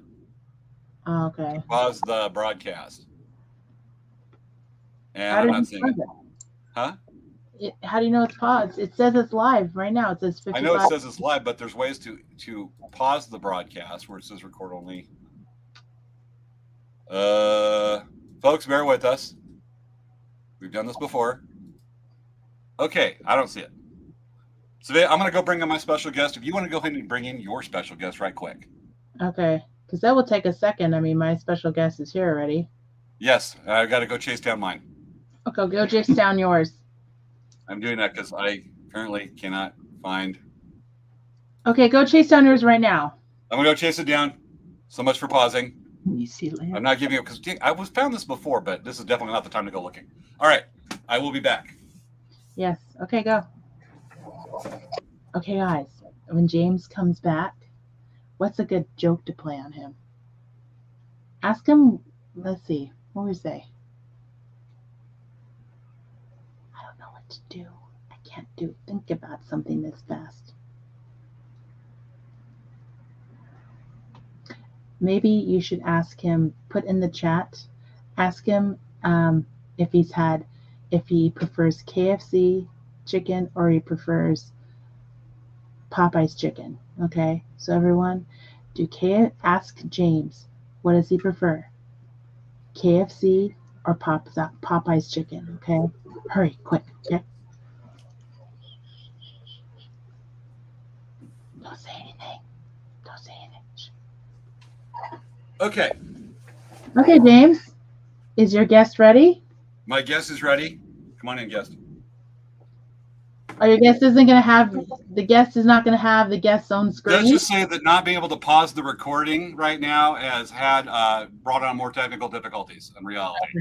Oh, okay. Pause the broadcast. And How I'm do not you seeing pause it. Huh? How do you know it's paused? It says it's live right now. It says 55. I know it says it's live, but there's ways to pause the broadcast where it says record only. Folks, bear with us. We've done this before. Okay, I don't see it. Svea, I'm going to go bring in my special guest. If you want to go ahead and bring in your special guest right quick. Okay, because that will take a second. I mean, my special guest is here already. Yes, I got to go chase down mine. Okay, go chase down yours. I'm doing that because I apparently cannot find. Okay, go chase down yours right now. I'm going to go chase it down. So much for pausing. You see, I'm not giving you because I was found this before, but this is definitely not the time to go looking. All right, I will be back. Yes. Okay, go. Okay, guys. When James comes back, what's a good joke to play on him? Ask him. Let's see. What would we say? I don't know what to do. I can't think about something this fast. Maybe you should ask him. Put in the chat. Ask him if he prefers KFC chicken or he prefers Popeye's chicken. Okay, so everyone, ask James, what does he prefer? KFC or Popeye's chicken? Okay, hurry, quick. Okay. Don't say anything. Don't say anything. Okay, Okay, James, is your guest ready? my guest is ready. Come on in, guest. Oh, your guest isn't gonna have the guest is not gonna have the guest's own Let's screen. just say that not being able to pause the recording right now has brought on more technical difficulties in reality.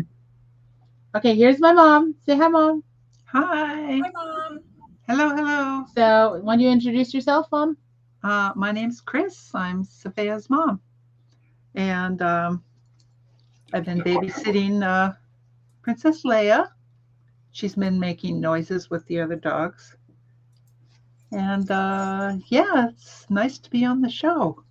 Okay, here's my mom. Say hi, Mom. Hi. Hi, Mom. Hello, hello. So, when you introduce yourself, Mom? My name's Chris. I'm Sophia's mom. And I've been babysitting Princess Leia. She's been making noises with the other dogs. And yeah, it's nice to be on the show.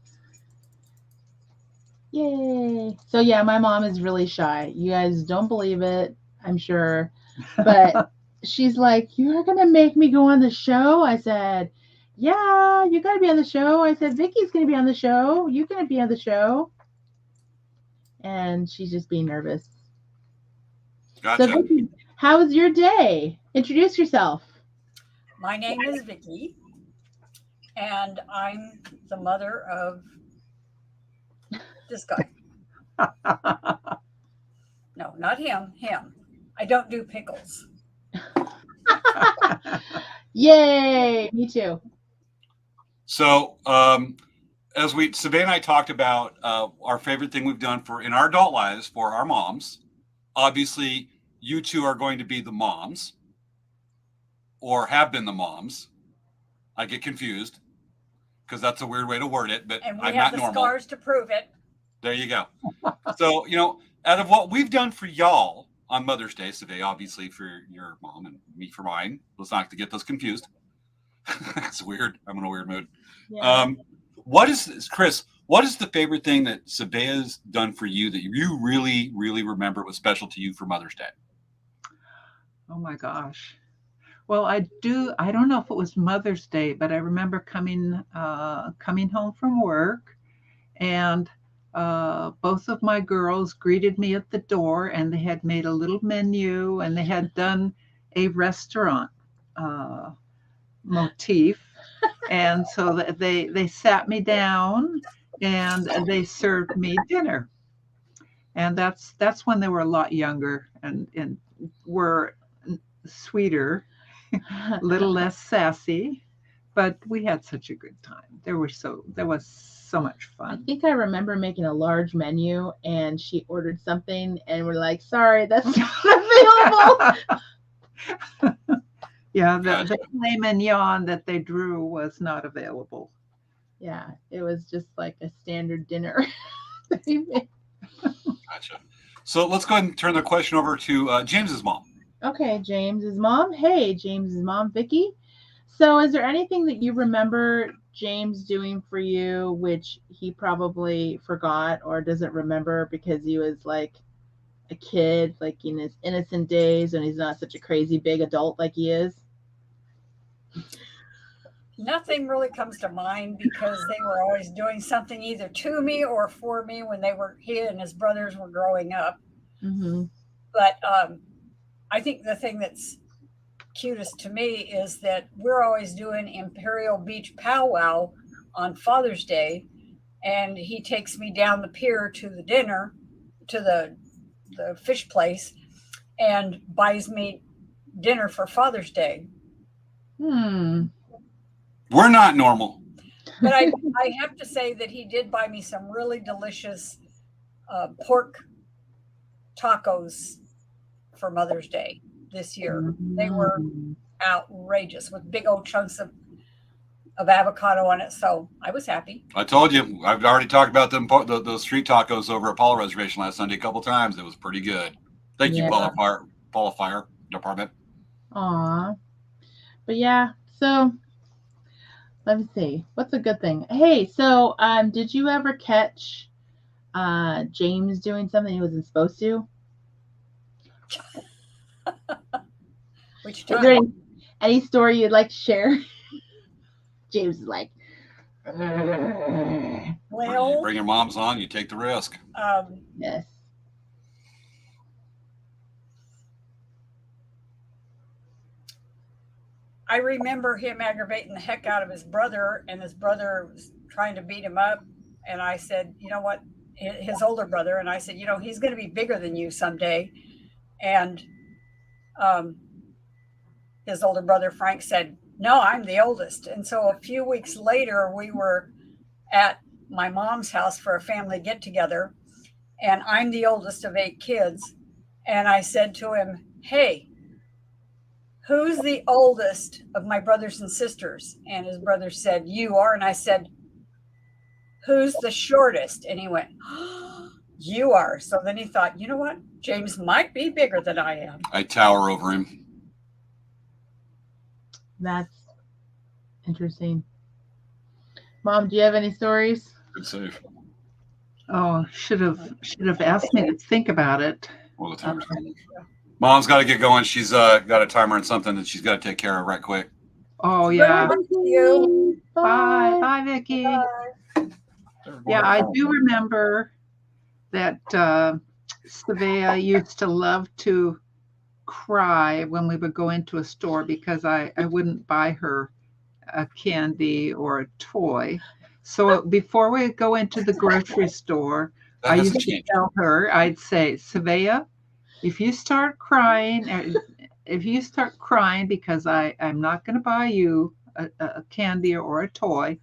Yay. So yeah, my mom is really shy. You guys don't believe it, I'm sure. But she's like, "You're gonna make me go on the show?" I said, "Yeah, you gotta be on the show." I said, "Vicky's gonna be on the show. You're gonna be on the show." And she's just being nervous. Gotcha. So Vicky, how was your day? Introduce yourself. My name is Vicky, and I'm the mother of this guy. No, not him. Him. I don't do pickles. Yay! Me too. So, as Svea and I talked about our favorite thing we've done in our adult lives for our moms, obviously you two are going to be the moms or have been the moms. I get confused because that's a weird way to word it, but And we I'm have not the normal. scars to prove it. There you go. So, out of what we've done for y'all on Mother's Day, Svea, obviously for your mom and me for mine, let's not get those confused. It's weird. I'm in a weird mood. Yeah. What is the favorite thing that Svea's done for you that you really, really remember was special to you for Mother's Day? Oh my gosh. Well, I don't know if it was Mother's Day, but I remember coming home from work, and both of my girls greeted me at the door, and they had made a little menu, and they had done a restaurant motif. And so they sat me down and they served me dinner. And that's when they were a lot younger and were sweeter, a little less sassy, but we had such a good time. There was so much I fun. think I remember making a large menu and she ordered something and we're like, sorry, that's not available. Yeah, the filet mignon that they drew was not available. Yeah, it was just like a standard dinner. Gotcha. So let's go ahead and turn the question over to James's mom. Okay, James's mom. Hey, James's mom, Vicky. So is there anything that you remember James doing for you, which he probably forgot or doesn't remember because he was like a kid, like in his innocent days, and he's not such a crazy big adult like he is? Nothing really comes to mind because they were always doing something either to me or for me when he and his brothers were growing up. Mm-hmm. But I think the thing that's cutest to me is that we're always doing Imperial Beach powwow on Father's Day, and he takes me down the pier to the dinner, to the fish place, and buys me dinner for Father's Day. We're not normal. But I have to say that he did buy me some really delicious pork tacos for Mother's Day this year. They were outrageous with big old chunks of avocado on it. So I was happy. I told you, I've already talked about them, those street tacos over at Paula Reservation last Sunday a couple times. It was pretty good. Thank you, Paula Fire Department. Aw. But yeah, so let me see. What's a good thing? Hey, so did you ever catch James doing something he wasn't supposed to? Which Is there time? any story you'd like to share? James is like, Well, Bring your moms on, you take the risk. yes. I remember him aggravating the heck out of his brother, and his brother was trying to beat him up. And I said, you know what? His older brother. And I said, you know, he's going to be bigger than you someday. And his older brother, Frank, said, no, I'm the oldest. And so a few weeks later, we were at my mom's house for a family get together. And I'm the oldest of 8 kids. And I said to him, hey, who's the oldest of my brothers and sisters? And his brother said, you are. And I said, who's the shortest? And he went, oh, you are. So then he thought, you know what? James might be bigger than I am. I tower over him. That's interesting. Mom, do you have any stories? Good save. Oh, should have asked me to think about it. Well, the timer's coming. Mom's got to get going. She's got a timer and something that she's got to take care of right quick. Oh yeah. Thank you. Bye. Bye, Vicky. Bye. Yeah, I do remember that Svea used to love to cry when we would go into a store because I wouldn't buy her a candy or a toy. So before we go into the grocery store, I used to tell her, I'd say, Svea, if you start crying because I'm not going to buy you a candy or a toy,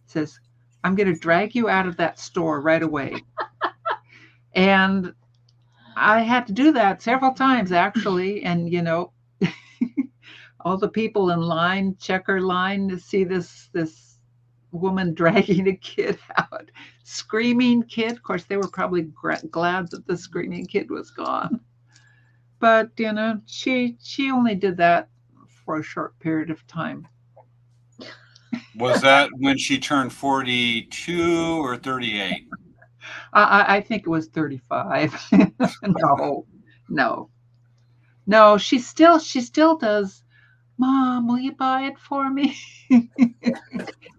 says, I'm going to drag you out of that store right away. And I had to do that several times, actually. And, you know, all the people in line, checker line, to see this woman dragging a kid out, screaming kid. Of course, they were probably glad that the screaming kid was gone. But, you know, she only did that for a short period of time. Was that when she turned 42 or 38? I think it was 35. No, she still does. Mom, will you buy it for me?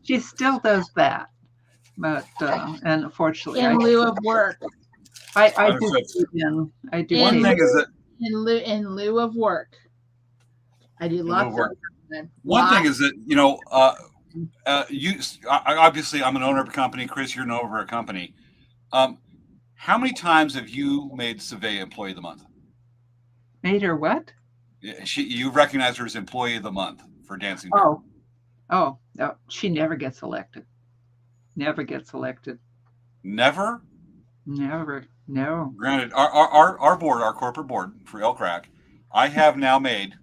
She still does that. But, and unfortunately, In lieu of work. I do. One thing is that In lieu of work. I do A lots little work. of One thing is that, obviously I'm an owner of a company. Chris, you're an owner of a company. How many times have you made Svea Employee of the Month? Made her what? You recognize her as Employee of the Month for Dancing Bear. Oh, no, she never gets elected. Never gets elected. Never? Never. No. Granted, our board, our corporate board for Elk Rack, I have now made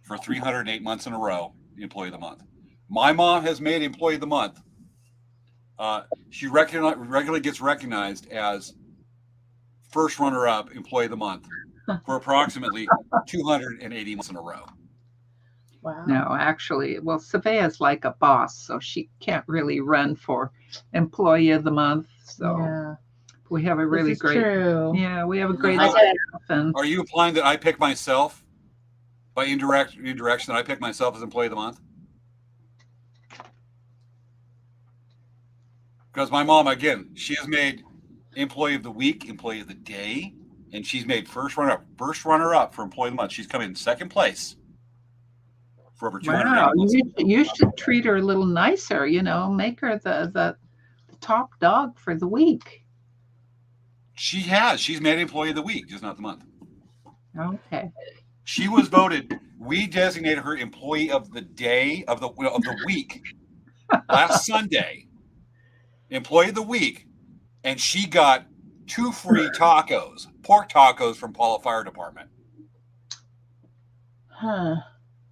for 308 months in a row the Employee of the Month. My mom has made Employee of the Month. She regularly gets recognized as first runner-up Employee of the Month for approximately 280 months in a row. Wow. No, actually, well, Savea's like a boss, so she can't really run for Employee of the Month. So Yeah. we have a really This is great. true. Yeah, we have a great I staff. get And Are you implying that I pick myself by indirection that I pick myself as Employee of the Month? Because my mom, again, she has made Employee of the Week, Employee of the Day, and she's made first runner-up for Employee of the Month. She's come in second place for over 200 wow, months. you should treat her a little nicer. Make her the top dog for the week. She has. She's made Employee of the Week, just not the month. Okay. She was voted. We designated her Employee of the Day of the week last Sunday. Employee of the Week, and she got 2 free tacos, pork tacos from Paula Fire Department, Huh.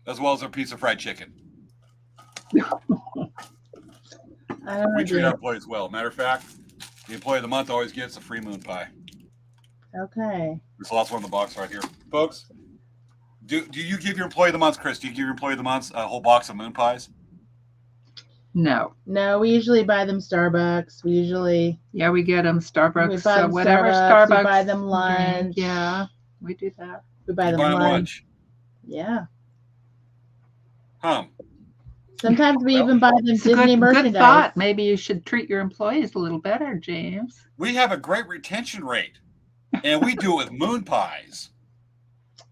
as well as a piece of fried chicken. I don't We know. treat our employees well. Matter of fact, the Employee of the Month always gets a free moon pie. Okay. There's the last one in the box right here, folks. Do you give your Employee of the Month, Chris? Do you give your Employee of the Month a whole box of moon pies? No. No, we usually buy them Starbucks. We usually Yeah, we get them Starbucks, we buy them whatever Starbucks. Starbucks. We buy them drink. lunch. Yeah, we do that. We buy You them buy 'em lunch. Yeah. Huh. Sometimes we Well, even buy them It's a Disney good merchandise. thought. Maybe you should treat your employees a little better, James. We have a great retention rate, and we do it with moon pies.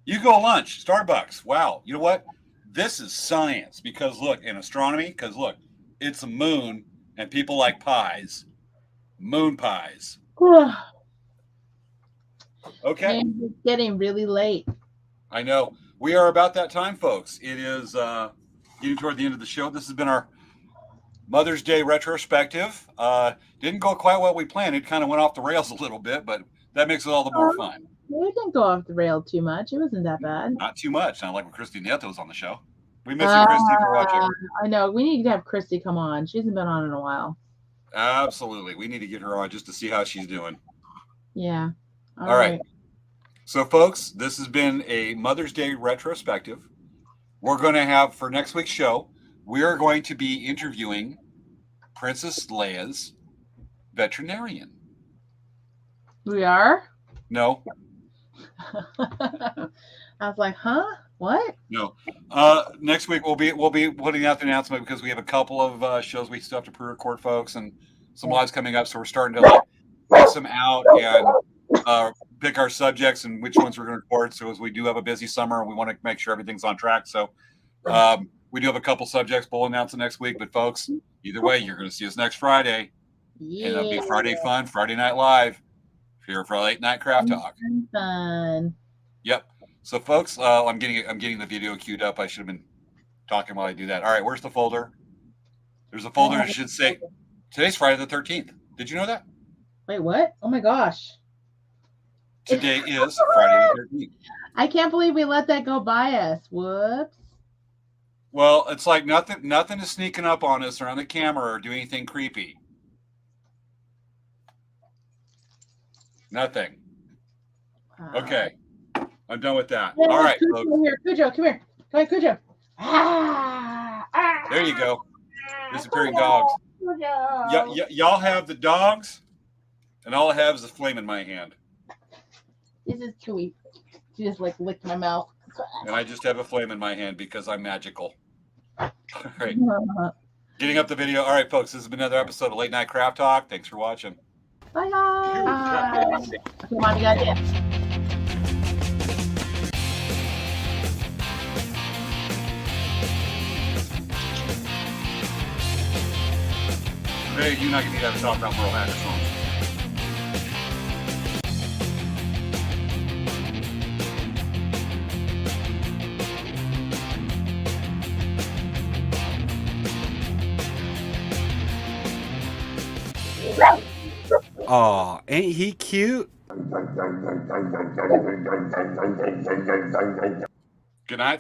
You go lunch, Starbucks. Wow. You know what? This is science because look, in astronomy, because look, it's a moon and people like pies. Moon pies. Okay. And it's getting really late. I know. We are about that time, folks. It is getting toward the end of the show. This has been our Mother's Day retrospective. Didn't go quite what we planned. It kind of went off the rails a little bit, but that makes it all the more fun. We didn't go off the rail too much. It wasn't that bad. Not too much. Not like when Christy Nieto was on the show. We miss you, Christy, for watching. I know. We need to have Christy come on. She hasn't been on in a while. Absolutely. We need to get her on just to see how she's doing. Yeah. All right. So, folks, this has been a Mother's Day retrospective. We're going to have, for next week's show, we are going to be interviewing Princess Leia's veterinarian. We are? No, I was like, huh? What? no. Next week we'll be putting out the announcement because we have a couple of shows we still have to pre-record, folks, and some lives coming up. So we're starting to pick some out and pick our subjects and which ones we're going to record. So as we do have a busy summer, and we want to make sure everything's on track. So we do have a couple subjects we'll announce next week. But folks, either way, you're going to see us next Friday, Yeah. and it'll be Friday fun, Friday Night Live here for Late Night Craft Talk. Fun. Yep. So, folks, I'm getting the video queued up. I should have been talking while I do that. All right, where's the folder? There's a folder that should say today's Friday the 13th. Did you know that? Wait, what? Oh my gosh. Today is Friday the 13th. I can't believe we let that go by us. Whoops. Well, it's like nothing is sneaking up on us or on the camera or doing anything creepy. Nothing. Okay. I'm done with that. Yeah, All right, Cujo folks. here. Cujo, come here. Come here, Cujo. There you go. Disappearing dogs. Y'all have the dogs, and all I have is a flame in my hand. This is Chewy. She just licked my mouth. And I just have a flame in my hand because I'm magical. All right. Getting up the video. All right, folks. This has been another episode of Late Night Craft Talk. Thanks for watching. Bye, guys. Okay, Mom, you got to dance. Svea, you and I can need to have a talk about Merle Haggard songs. Aw, ain't he cute? Good night, folks.